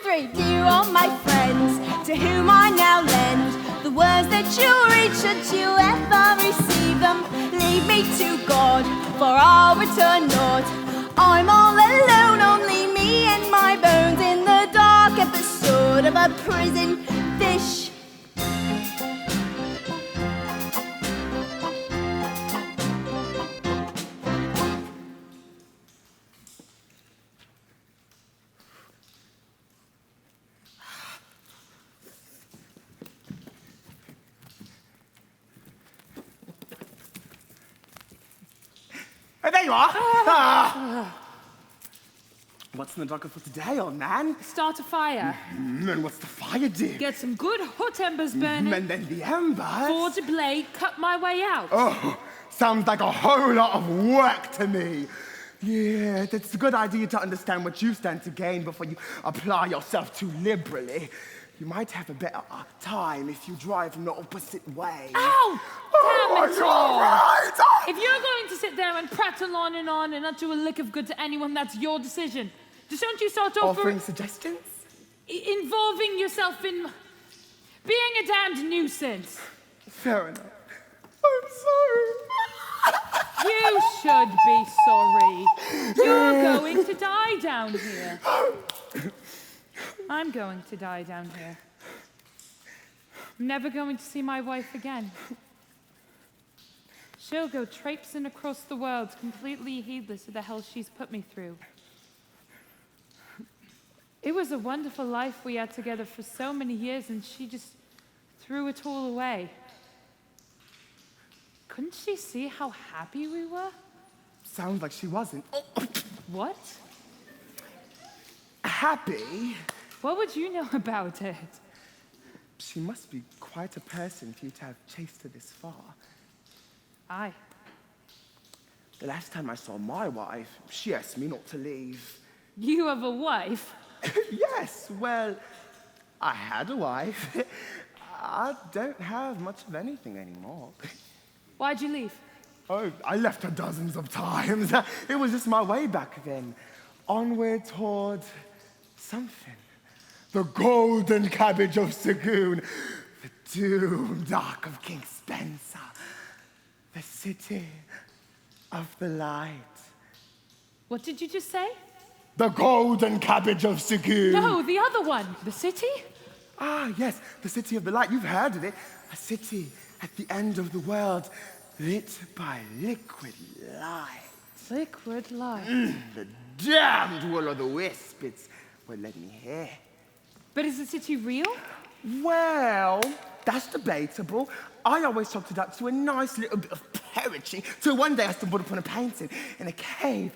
1, 2, 3. Dear all my friends, to whom I now lend the words that you'll read should you ever receive them. Leave me to God, for I'll return not. I'm all alone, only me and my bones in the dark episode of a prison fish. Oh, there you are. What's in the docket for today, old man? Start a fire. And what's the fire do? Get some good hot embers burning. And then the embers? Forge a blade, cut my way out. Oh, sounds like a whole lot of work to me. Yeah, it's a good idea to understand what you stand to gain before you apply yourself too liberally. You might have a better time if you drive in the opposite way. Ow! Damn it you're all! right. If you're going to sit there and prattle on and not do a lick of good to anyone, that's your decision. Just don't you start offering suggestions? Involving yourself in being a damned nuisance. Fair enough. I'm sorry. You should be sorry. You're going to die down here. I'm going to die down here. I'm never going to see my wife again. She'll go traipsing across the world, completely heedless of the hell she's put me through. It was a wonderful life we had together for so many years, and she just threw it all away. Couldn't she see how happy we were? Sounds like she wasn't. What? Happy? What would you know about it? She must be quite a person for you to have chased her this far. Aye. The last time I saw my wife, she asked me not to leave. You have a wife? Yes, well, I had a wife. I don't have much of anything anymore. Why'd you leave? Oh, I left her dozens of times. It was just my way back then. Onward toward something. The golden cabbage of Sagoon. The doomed ark of King Spencer. The city of the light. What did you just say? The golden cabbage of Sagoon. No, the other one. The city? Ah, yes, the city of the light. You've heard of it. A city at the end of the world, lit by liquid light. Liquid light. The damned will-o'-the-wisp. It's what led me here. But is the city real? Well, that's debatable. I always chalked it up to a nice little bit of poetry, till one day I stumbled upon a painting in a cave.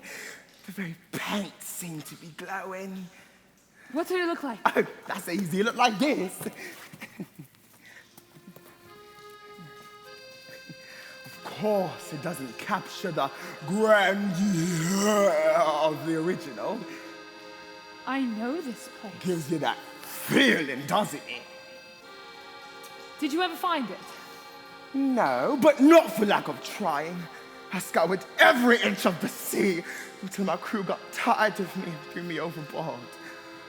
The very paint seemed to be glowing. What did it look like? Oh, that's easy. It looked like this. Of course, it doesn't capture the grandeur of the original. I know this place. Gives you that feeling, doesn't it? Did you ever find it? No, but not for lack of trying. I scoured every inch of the sea until my crew got tired of me and threw me overboard.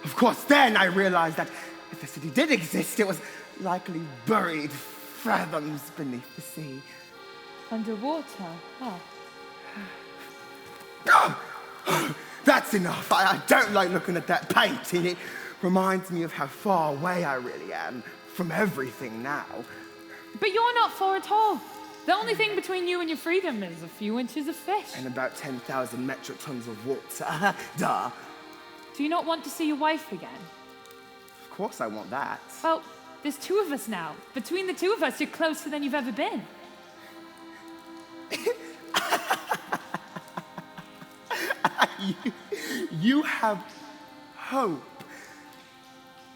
Of course, then I realized that if the city did exist, it was likely buried fathoms beneath the sea. Underwater? Oh. That's enough. I don't like looking at that painting. It reminds me of how far away I really am from everything now. But you're not far at all. The only thing between you and your freedom is a few inches of fish. And about 10,000 metric tons of water. Duh. Do you not want to see your wife again? Of course I want that. Well, there's two of us now. Between the two of us, you're closer than you've ever been. You have hope.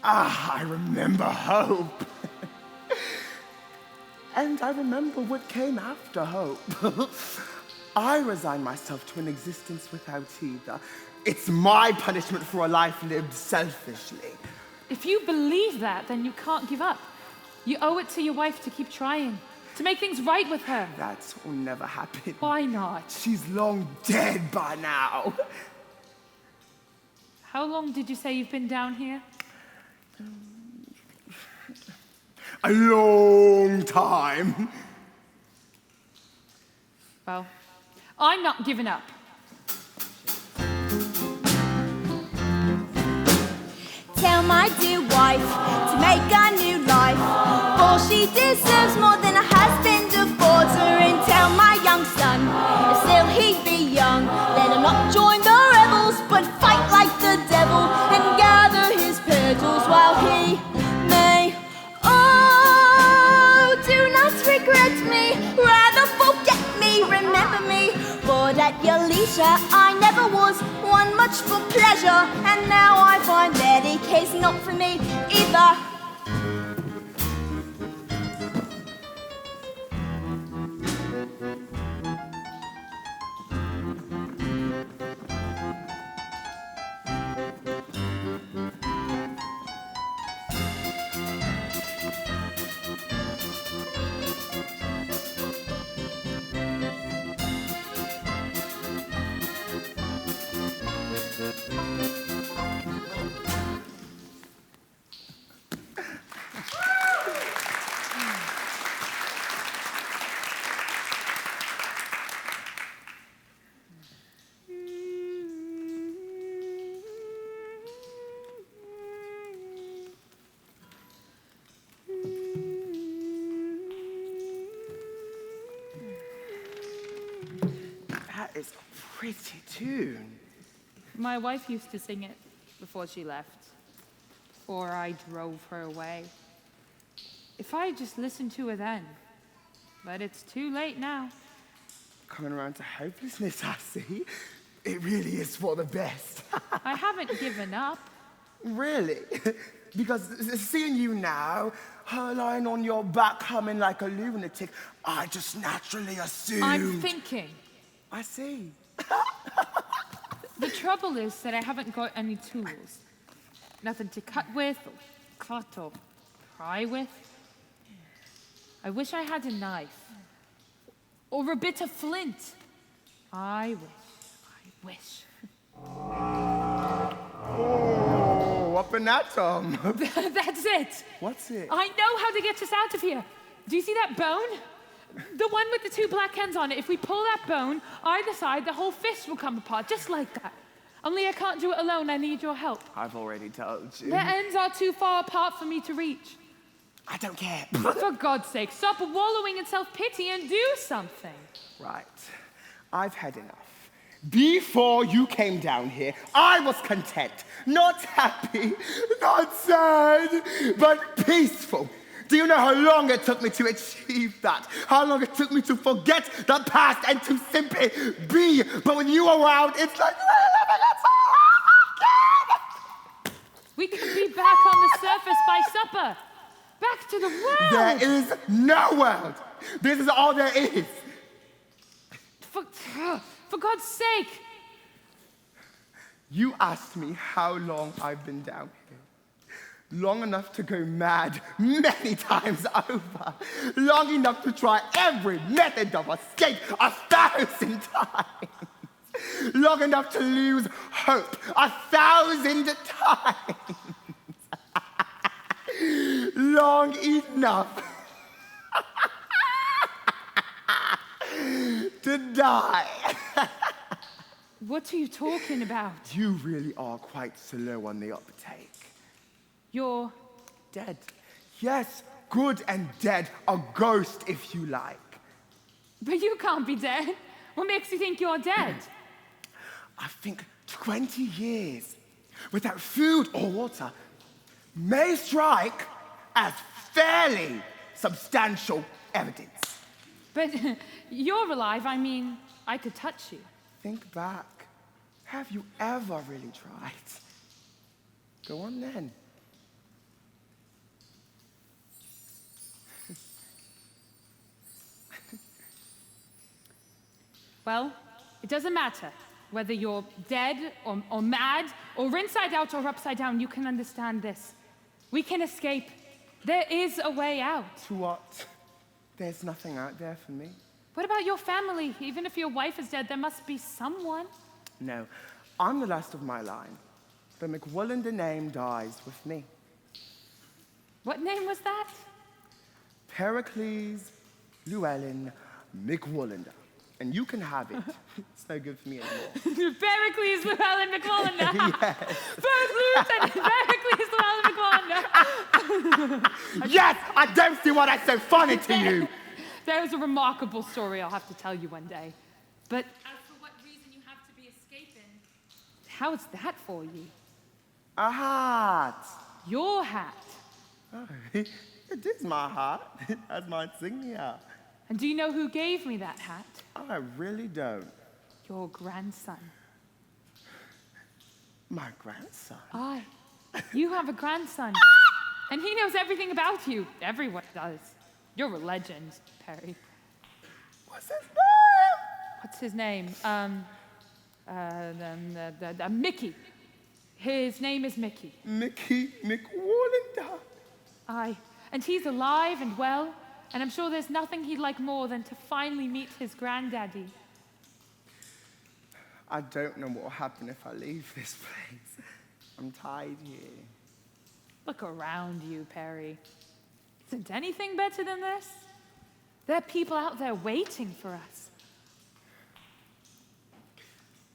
Ah, I remember hope. And I remember what came after hope. I resigned myself to an existence without either. It's my punishment for a life lived selfishly. If you believe that, then you can't give up. You owe it to your wife to keep trying, to make things right with her. That will never happen. Why not? She's long dead by now. How long did you say you've been down here? A long time. Well, I'm not giving up. Tell my dear wife to make a new life, for she deserves more than a husband affords her. And tell my young son, if still he be young, let him not join the rebels, but fight like the devil and gather his petals while he may. Oh, do not regret me, rather forget me, remember me. But at your leisure, I never was one much for pleasure, and now I find that it cares not for me either. is a pretty tune. My wife used to sing it before she left, before I drove her away. If I had just listened to her then, but it's too late now. Coming around to hopelessness, I see. It really is for the best. I haven't given up. Really? Because seeing you now, her lying on your back humming like a lunatic, I just naturally assumed... I'm thinking. I see. The trouble is that I haven't got any tools. Nothing to cut with, or cut, or pry with. I wish I had a knife. Or a bit of flint. I wish. Oh, up an atom. That's it. What's it? I know how to get us out of here. Do you see that bone? The one with the two black ends on it. If we pull that bone, either side, the whole fist will come apart, just like that. Only I can't do it alone. I need your help. I've already told you. The ends are too far apart for me to reach. I don't care. For God's sake, stop wallowing in self-pity and do something. Right. I've had enough. Before you came down here, I was content, not happy, not sad, but peaceful. Do you know how long it took me to achieve that? How long it took me to forget the past and to simply be? But with you around, it's like we're living it so again. We could be back on the surface by supper. Back to the world. There is no world. This is all there is. For God's sake. You asked me how long I've been down here. Long enough to go mad many times over. Long enough to try every method of escape 1,000 times. Long enough to lose hope 1,000 times. Long enough to die. What are you talking about? You really are quite slow on the uptake. You're dead. Yes, good and dead. A ghost, if you like. But you can't be dead. What makes you think you're dead? I think 20 years without food or water may strike as fairly substantial evidence. But you're alive. I mean, I could touch you. Think back. Have you ever really tried? Go on then. Well, it doesn't matter whether you're dead or mad or inside out or upside down. You can understand this. We can escape. There is a way out. To what? There's nothing out there for me. What about your family? Even if your wife is dead, there must be someone. No, I'm the last of my line. The McWollander name dies with me. What name was that? Pericles Llewellyn McWollander. And you can have it. It's no good for me anymore. Pericles Llewellyn McWollander. Yes. First Lieutenant Pericles Llewellyn McWollander. Yes, I don't see why that's so funny to you. There is a remarkable story I'll have to tell you one day. But as for what reason you have to be escaping, how is that for you? A hat. Your hat. Oh, it is my hat. That's my insignia. And do you know who gave me that hat? I really don't. Your grandson. My grandson? Aye. You have a grandson. And he knows everything about you. Everyone does. You're a legend, Perry. What's his name? What's his name? Mickey. His name is Mickey. Mickey McWollander. Aye. And he's alive and well, and I'm sure there's nothing he'd like more than to finally meet his granddaddy. I don't know what will happen if I leave this place. I'm tied here. Look around you, Perry. Isn't anything better than this? There are people out there waiting for us.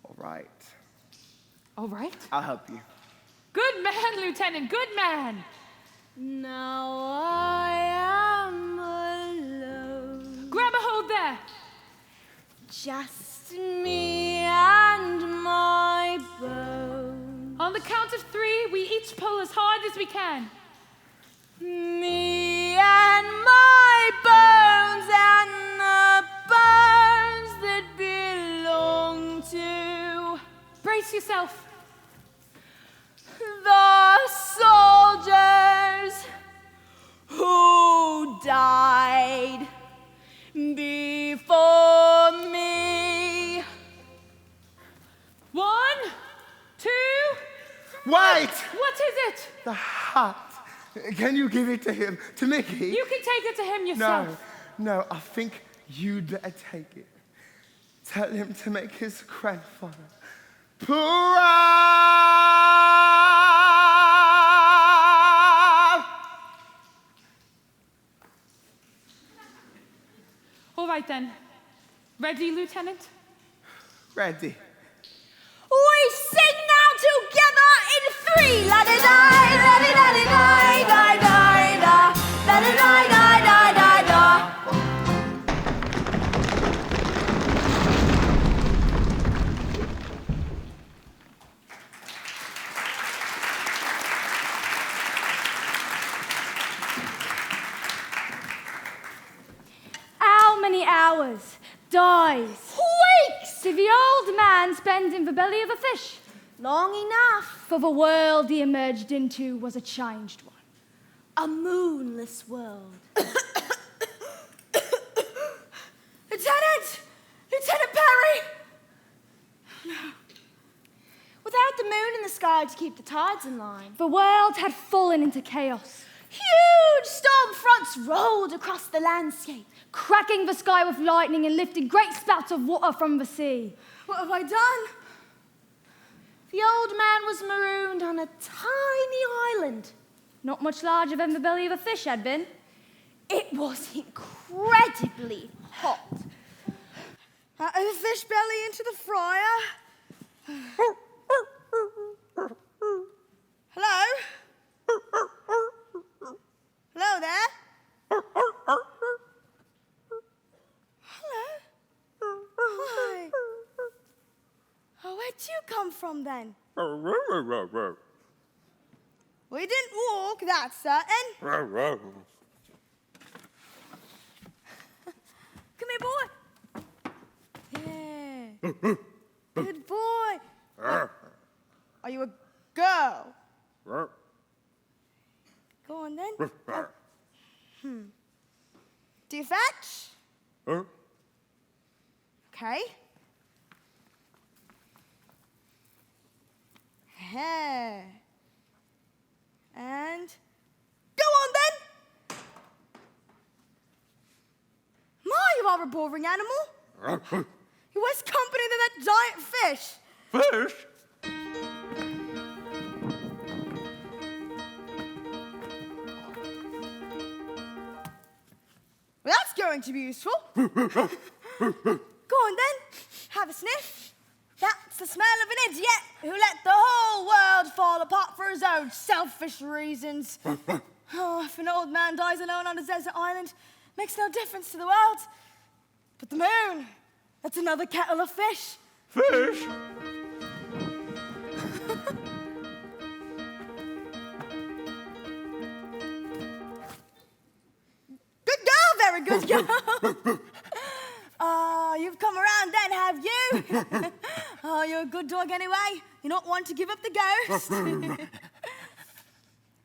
All right. All right? I'll help you. Good man, Lieutenant, good man. Now I am alone. Grab a hold there. Just me and my bones. On the count of 3, we each pull as hard as we can. Me and my bones and the bones that belong to Brace yourself. the soldiers who died before me. 1, 2. Wait! What is it? The hat. Can you give it to him? To Mickey? You can take it to him No, yourself. no, I think you'd better take it. Tell him to make his grandfather proud. All right then. Ready, Lieutenant? Ready. We sing now together in 3. La-di-di, la-di-da-di-di, di-di-da, la-di-di-di-di-di-da. How many hours, days, Weeks! did the old man spend in the belly of a fish? Long enough. For the world he emerged into was a changed one. A moonless world. Lieutenant! Lieutenant Perry! No. Without the moon in the sky to keep the tides in line. The world had fallen into chaos, Huge storm fronts rolled across the landscape. cracking the sky with lightning and lifting great spouts of water from the sea. What have I done? The old man was marooned on a tiny island. Not much larger than the belly of a fish had been. It was incredibly hot. Out of the fish belly into the fryer. Hello? Hello there? Hello? Hi. Oh, where'd you come from then? We didn't walk, that's certain. Come here, boy. Yeah. Good boy. Are you a girl? Go on then. Do you fetch? Okay. Hair. And go on then. My, you are a boring animal. You're worse company than that giant fish. Fish? Well, that's going to be useful. Go on then. Have a sniff. That's the smell of an idiot who let the whole world fall apart for his own selfish reasons. Oh, if an old man dies alone on a desert island, makes no difference to the world. But the moon, that's another kettle of fish. Fish? Good girl, very good girl. You've come around then, have you? Oh, you're a good dog anyway. You're not one to give up the ghost.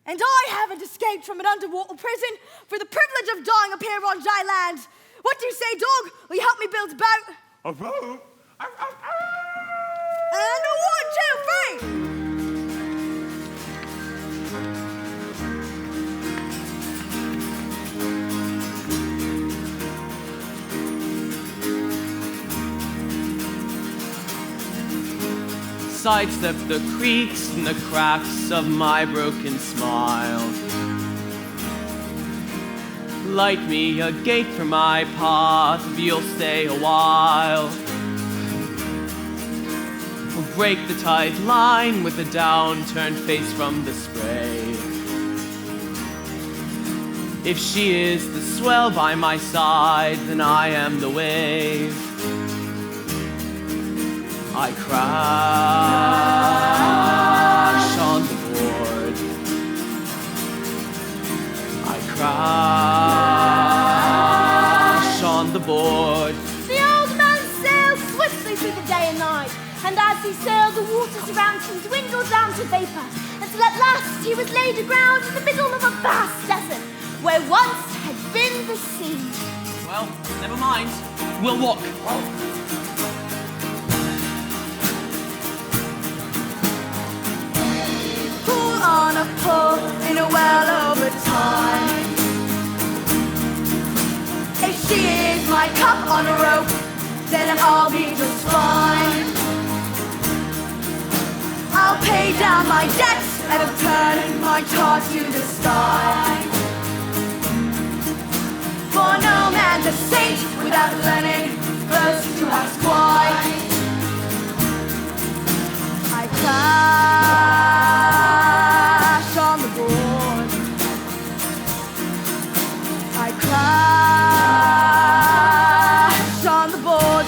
And I haven't escaped from an underwater prison for the privilege of dying up here on dry land. What do you say, dog? Will you help me build a boat? A boat? And a 1, 2, 3. Sidestep the creaks and the cracks of my broken smile. Light me a gate for my path if you'll stay a while. Break the tide line with a downturned face from the spray. If she is the swell by my side, then I am the wave. I crash on the board. I crash on the board. The old man sailed swiftly through the day and night, and as he sailed, the waters around him dwindled down to vapor, until at last he was laid aground in the middle of a vast desert, where once had been the sea. Well, never mind. We'll walk. Pull on a pull in a well over time. If she is my cup on a rope, then I'll be just fine. I'll pay down my debts and have turned my toss to the sky. For no man's a saint without learning first to ask why. I crash on the board. I crash on the board.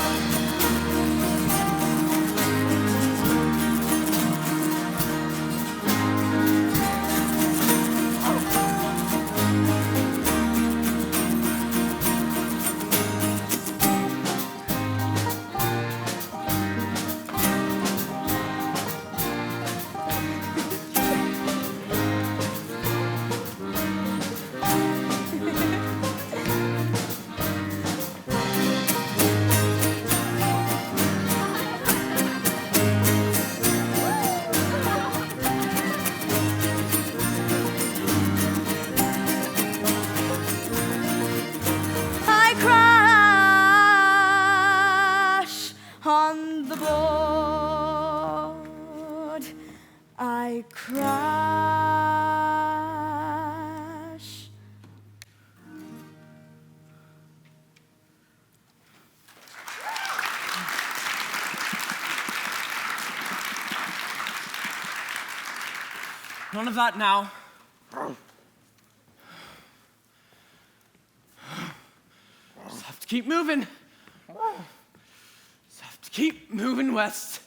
I crash on the board. I crash. None of that now. Just have to keep moving. Just have to keep moving west.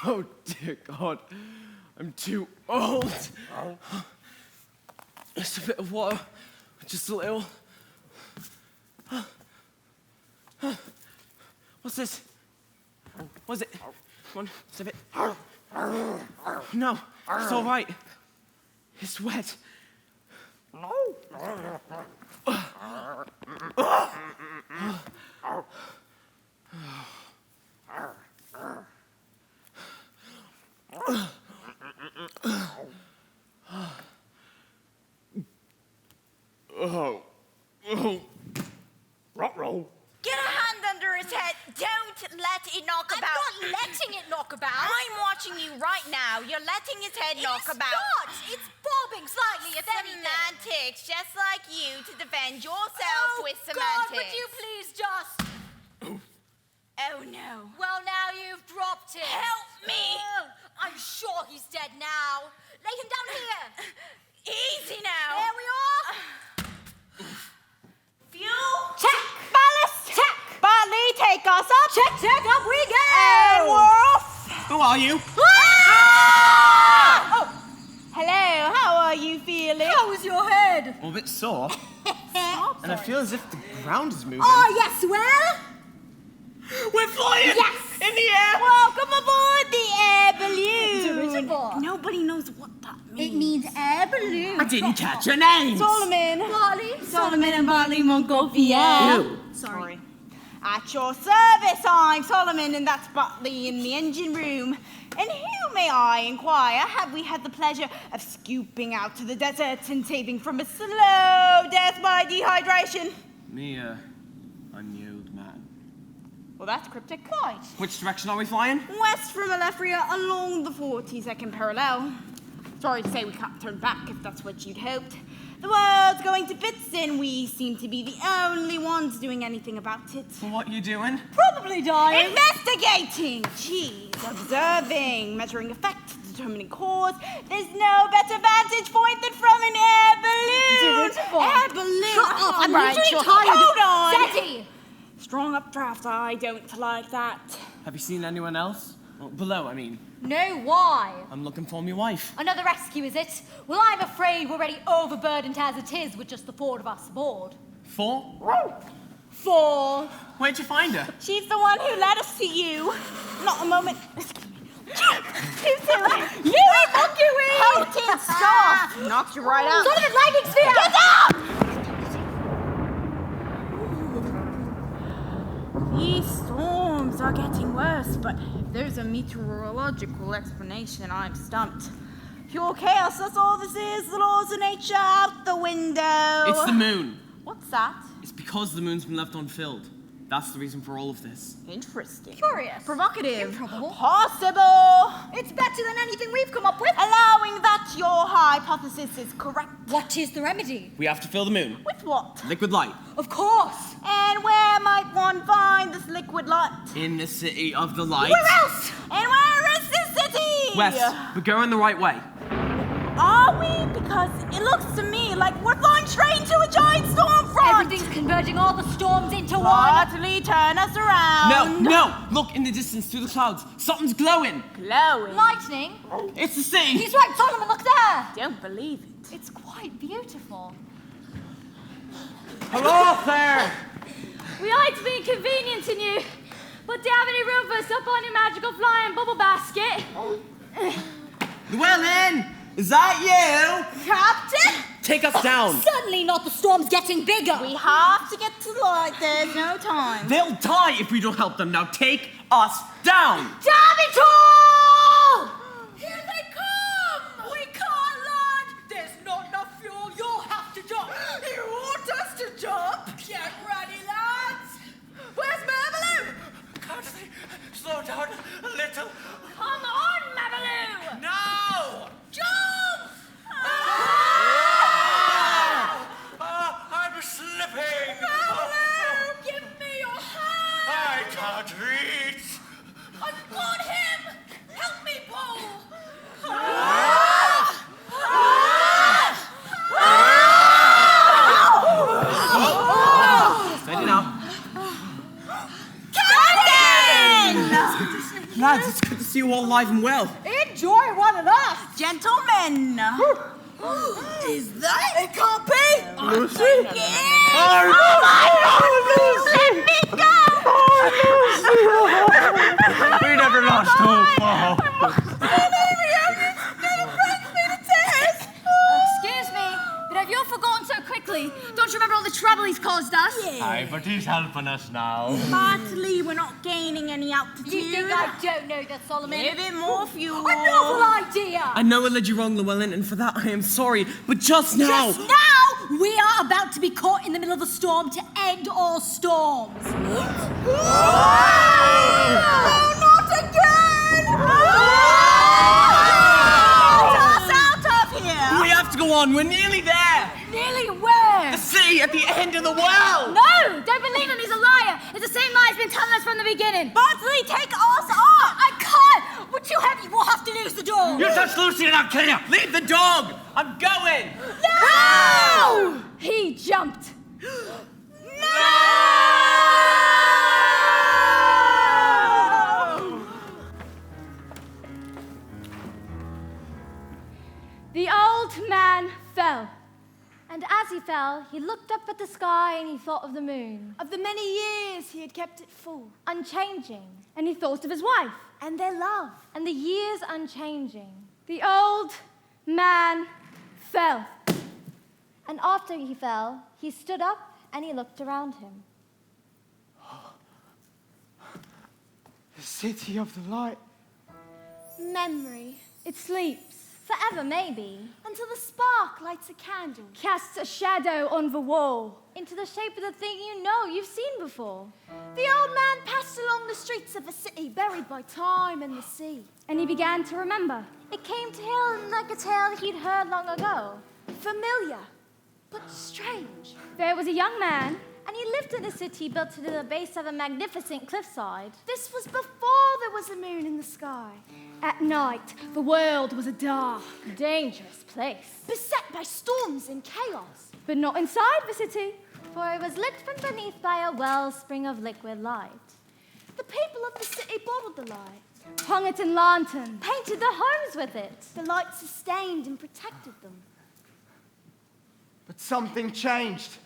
Oh dear God, I'm too old. Just a bit of water, just a little. What's this? What's it? Come on, step it. No, it's all right. It's wet. Roll. Get a hand under his head. Don't let it knock about. I'm not letting it knock about. I'm watching you right now. You're letting his head knock about. It's bobbing slightly, if anything. Semantics, just like you, to defend yourself with semantics. God, would you please just... Oh no. Well, now you've dropped it. Help me. I'm sure he's dead now. Lay him down here. Easy now. There we are. Fuel. Check! Ballast! Check! Bartley, take us up! Check, up we go! And we're off! Who are you? Ah! Oh, hello, how are you feeling? How was your head? I'm a bit sore. And I feel as if the ground is moving. Oh, yes, well? We're flying! Yes! In the air! Welcome aboard the air balloon! Dirigible. Nobody knows what that means. It means air balloon. I didn't catch your names! Solomon. Bartley. Solomon and Bartley Montgolfier. Ew. Sorry. At your service, I'm Solomon, and that's Bartley in the engine room. And who, may I inquire, have we had the pleasure of scooping out to the desert and saving from a slow death by dehydration? Me, I'm the old man. Well, that's cryptic. Quite. Which direction are we flying? West from Alephria along the 42nd parallel. Sorry to say we can't turn back if that's what you'd hoped. The world's going to bits and we seem to be the only ones doing anything about it. Well, what you doing? Probably dying. Investigating! Jeez, observing, measuring effect, determining cause. There's no better vantage point than from an air balloon! Dirigible. Air balloon! Shut up, I'm Right, literally sure. tired. Hold on! Steady. strong updraft. I don't like that. Have you seen anyone else? Well, below, I mean. No, why? I'm looking for my wife. Another rescue, is it? Well, I'm afraid we're already overburdened as it is with just the 4 of us aboard. 4? 4. Where'd you find her? She's the one who led us to you. Not a moment. Louis, fuck you in! Hold it, stop! Knocked you right out. Son of a lightning sphere! Get up! These storms are getting worse, but if there's a meteorological explanation, I'm stumped. Pure chaos, that's all this is. The laws of nature out the window. It's the moon. What's that? It's because the moon's been left unfilled. That's the reason for all of this. Interesting. Curious. Provocative. Improbable. Possible. It's better than anything we've come up with. Allowing that your hypothesis is correct. What is the remedy? We have to fill the moon. With what? Liquid light. Of course. And where might one find this liquid light? In the city of the light. Where else? And where is this city? West. We're going the right way. Are we? Because it looks to me like we're flying straight into a giant storm front. Everything's converging all the storms into one. Partly turn us around. No! Look in the distance through the clouds. Something's glowing. Glowing. Lightning? It's the sea. He's right, Solomon, look there. Don't believe it. It's quite beautiful. Hello there! We hate to be inconveniencing you, but do you have any room for us up on your magical flying bubble basket? Llewellyn! Is that you? Captain? Take us down. Suddenly not, the storm's getting bigger. We have to get to the light. There's no time. They'll die if we don't help them. Now take us down. Damn it all! Here they come! We can't land! There's not enough fuel, you'll have to jump! You want us to jump? Get ready, lads! Where's Mabaloo? Can't they slow down a little? Come on, Mabaloo! No! Jump! I'm slipping! Mabaloo, give me your hand! I can't reach! I've got him! Help me pull! Steady now. Captain! Lads, it's good to see you all alive and well. Enjoy one of us! Gentlemen! Is that? It can't be! Lucy? Yes! Oh, my God! Let me go! We never lost hope. Excuse me, but have you forgotten so quickly? Don't you remember all the trouble he's caused us? Aye, but he's helping us now. Partly, we're not gaining any altitude. You think I don't know that, Solomon? Give it more fuel. A novel idea! I know I led you wrong, Llewellyn, and for that I am sorry. But just now... Just now, we are about to be caught in the middle of a storm to end all storms. Oh, not again! Get us out of here! We have to go on. We're nearly there. Nearly where? The sea at the end of the world. No! Don't believe him, he's a liar! It's the same lie he's been telling us from the beginning! Bartley, take us off! I can't! We're too heavy, we'll have to lose the door! You touch Lucy and I'll kill you! Leave the dog. I'm going. No! He jumped. The old man fell. And as he fell, he looked up at the sky and he thought of the moon. Of the many years he had kept it full. Unchanging. And he thought of his wife. And their love. And the years unchanging. The old man fell. And after he fell, he stood up and he looked around him. The city of the light. Memory. It sleeps. Forever, maybe. Until the spark lights a candle. Casts a shadow on the wall. Into the shape of the thing you know you've seen before. The old man passed along the streets of a city buried by time and the sea. And he began to remember. It came to him like a tale he'd heard long ago. Familiar, but strange. There was a young man. And he lived in a city built to the base of a magnificent cliffside. This was before there was a moon in the sky. At night, the world was a dark, dangerous place. Beset by storms and chaos. But not inside the city, for it was lit from beneath by a wellspring of liquid light. The people of the city bottled the light, hung it in lanterns, painted their homes with it. The light sustained and protected them. But something changed.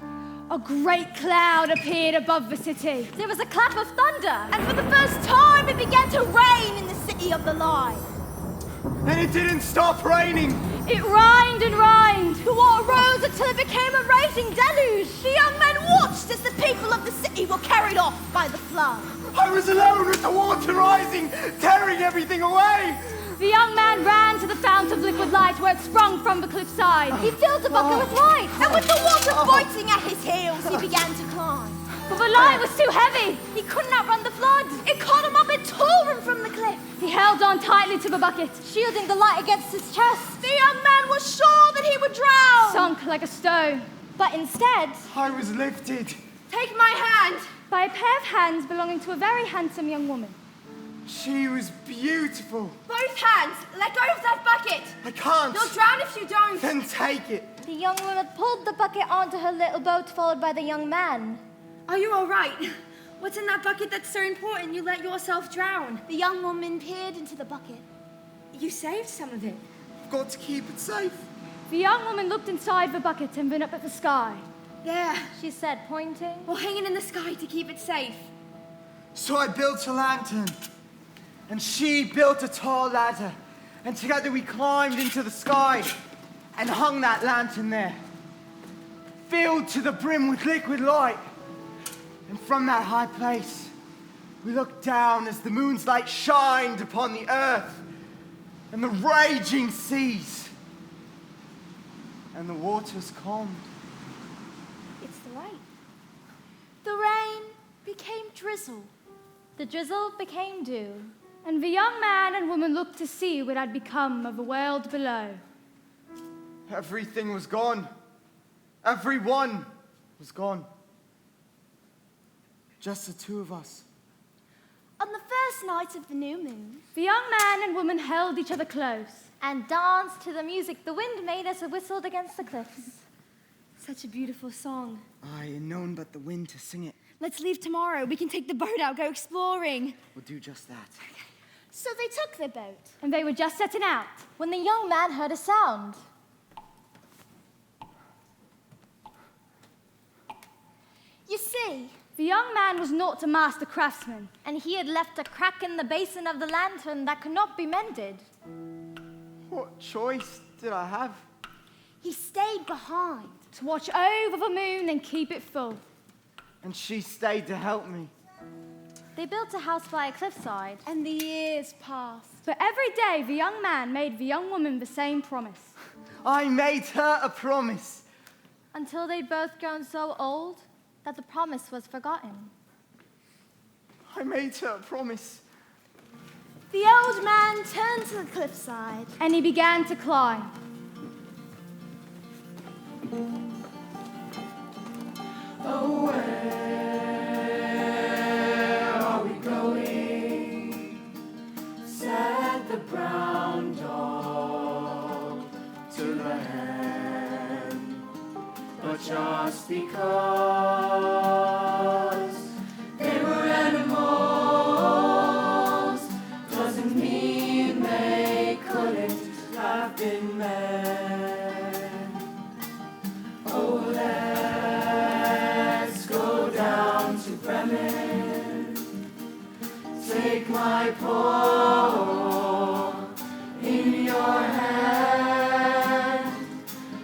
A great cloud appeared above the city. There was a clap of thunder. And for the first time, it began to rain in the city of the light. And it didn't stop raining. It rained and rained. The water rose until it became a raging deluge. The young men watched as the people of the city were carried off by the flood. I was alone with the water rising, tearing everything away. The young man ran to the fount of liquid light where it sprung from the cliffside. He filled the bucket with light. And with the water biting at his heels, he began to climb. But the light was too heavy. He couldn't outrun the flood. It caught him up and tore him from the cliff. He held on tightly to the bucket, shielding the light against his chest. The young man was sure that he would drown. Sunk like a stone. But instead, I was lifted. Take my hand. By a pair of hands belonging to a very handsome young woman. She was beautiful. Both hands. Let go of that bucket. I can't. You'll drown if you don't. Then take it. The young woman pulled the bucket onto her little boat, followed by the young man. Are you all right? What's in that bucket that's so important you let yourself drown? The young woman peered into the bucket. You saved some of it. I've got to keep it safe. The young woman looked inside the bucket and then up at the sky. There, she said, pointing. We'll hang it in the sky to keep it safe. So I built a lantern, and she built a tall ladder, and together we climbed into the sky and hung that lantern there, filled to the brim with liquid light. And from that high place, we looked down as the moon's light shined upon the earth and the raging seas, and the waters calmed. It's the rain. The rain became drizzle. The drizzle became dew. And the young man and woman looked to see what had become of the world below. Everything was gone. Everyone was gone. Just the two of us. On the first night of the new moon, the young man and woman held each other close and danced to the music the wind made as it whistled against the cliffs. Such a beautiful song. I had known but the wind to sing it. Let's leave tomorrow. We can take the boat out, go exploring. We'll do just that. So they took their boat. And they were just setting out when the young man heard a sound. You see, the young man was not a master craftsman, and he had left a crack in the basin of the lantern that could not be mended. What choice did I have? He stayed behind to watch over the moon and keep it full. And she stayed to help me. They built a house by a cliffside, and the years passed. But every day the young man made the young woman the same promise. I made her a promise. Until they'd both grown so old that the promise was forgotten. I made her a promise. The old man turned to the cliffside. And he began to climb. Oh, where are we going? Said the brown dog to the hen. But just because they were animals doesn't mean they couldn't have been men. Oh, let's go down to Bremen. Take my paw in your hand,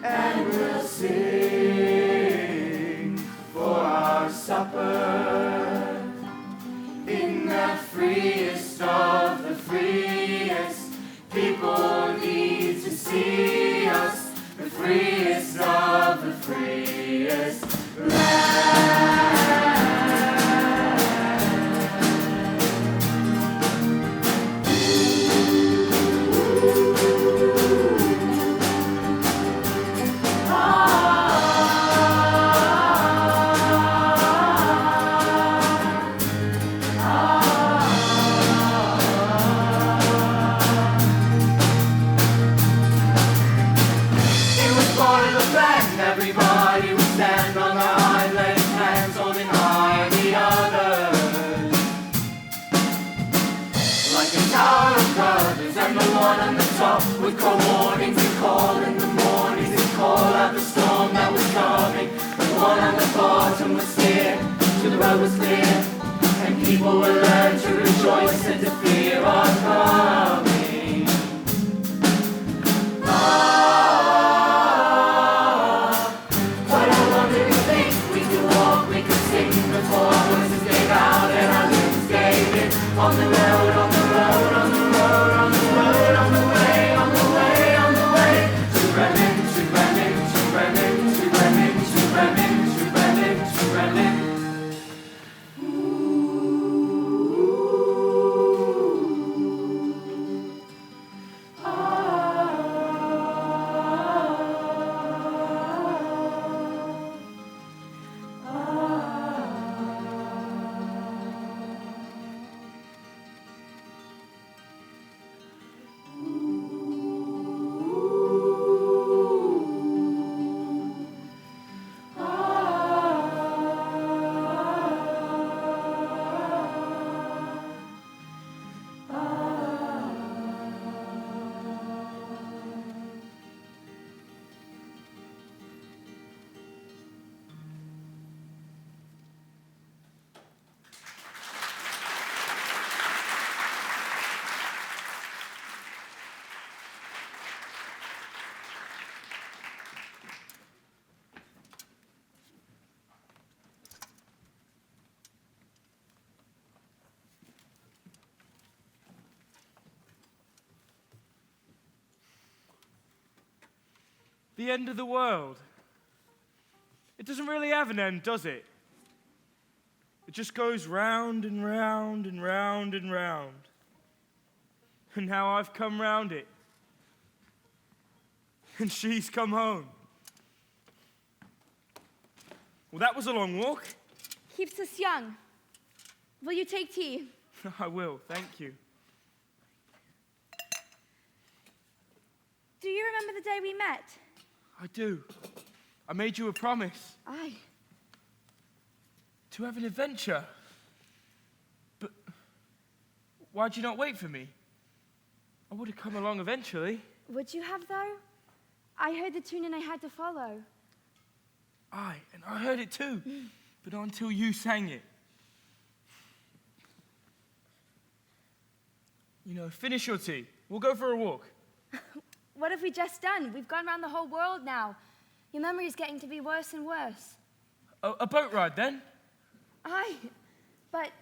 and we'll sing for our supper in that freest of the freest. People need to see us, the freest of the freest land. Everybody would stand on the island. would call mornings and call in the mornings and call out the storm that was coming. The one on the bottom would steer till the road was clear, and people would learn to rejoice and to fear our coming. What a wonderful thing. We could walk, we could sing, before our voices gave out and our limbs gave in. On the road, on the road, on the road, on the road, on the way, on the way, on the way. To Bremen, to Bremen, to Bremen, to Bremen, to Bremen, to Bremen, to Bremen. The end of the world. It doesn't really have an end, does it? It just goes round and round and round and round. And now I've come round it. And she's come home. Well, that was a long walk. Keeps us young. Will you take tea? I will, thank you. Do you remember the day we met? I do. I made you a promise. Aye. To have an adventure. But why'd you not wait for me? I would have come along eventually. Would you have, though? I heard the tune and I had to follow. Aye, and I heard it too, but not until you sang it. You know, finish your tea. We'll go for a walk. What have we just done? We've gone around the whole world now. Your memory's getting to be worse and worse. A boat ride, then? Aye, but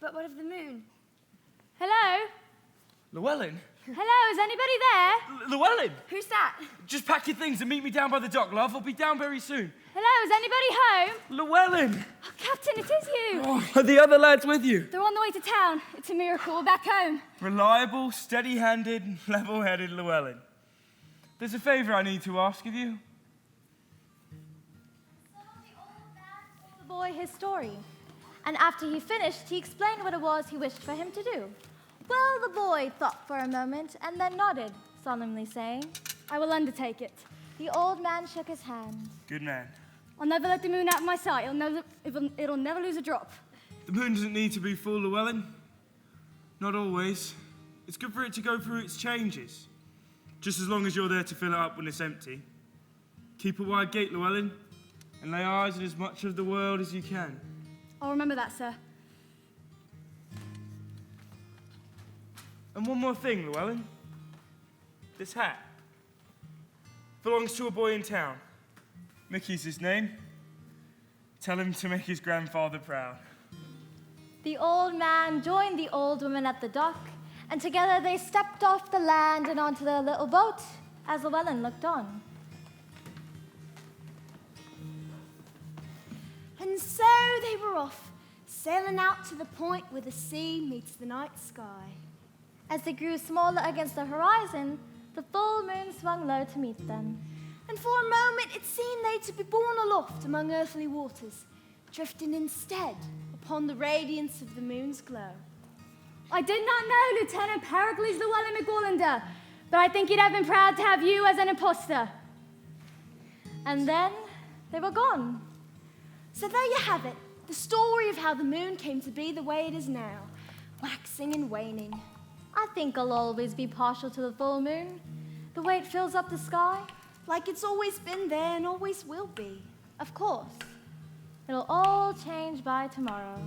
what of the moon? Hello? Llewellyn? Hello, is anybody there? Llewellyn! Who's that? Just pack your things and meet me down by the dock, love. I'll be down very soon. Hello, is anybody home? Llewellyn! Oh, Captain, it is you. Oh, are the other lads with you? They're on the way to town. It's a miracle. We're back home. Reliable, steady-handed, level-headed Llewellyn. There's a favour I need to ask of you. The boy his story, and after he finished, he explained what it was he wished for him to do. Well, the boy thought for a moment and then nodded, solemnly saying, I will undertake it. The old man shook his hand. Good man. I'll never let the moon out of my sight. It'll never lose a drop. The moon doesn't need to be full, Llewellyn. Not always. It's good for it to go through its changes. Just as long as you're there to fill it up when it's empty. Keep a wide gate, Llewellyn, and lay eyes on as much of the world as you can. I'll remember that, sir. And one more thing, Llewellyn. This hat belongs to a boy in town. Mickey's his name. Tell him to make his grandfather proud. The old man joined the old woman at the dock, and together they stepped off the land and onto their little boat as Llewellyn looked on. And so they were off, sailing out to the point where the sea meets the night sky. As they grew smaller against the horizon, the full moon swung low to meet them. And for a moment it seemed they to be borne aloft among earthly waters, drifting instead upon the radiance of the moon's glow. I did not know Lieutenant Pericles Llewellyn McWallender, but I think he'd have been proud to have you as an imposter. And then they were gone. So there you have it, the story of how the moon came to be the way it is now, waxing and waning, I think I'll always be partial to the full moon. The way it fills up the sky. Like it's always been there and always will be. Of course. It'll all change by tomorrow.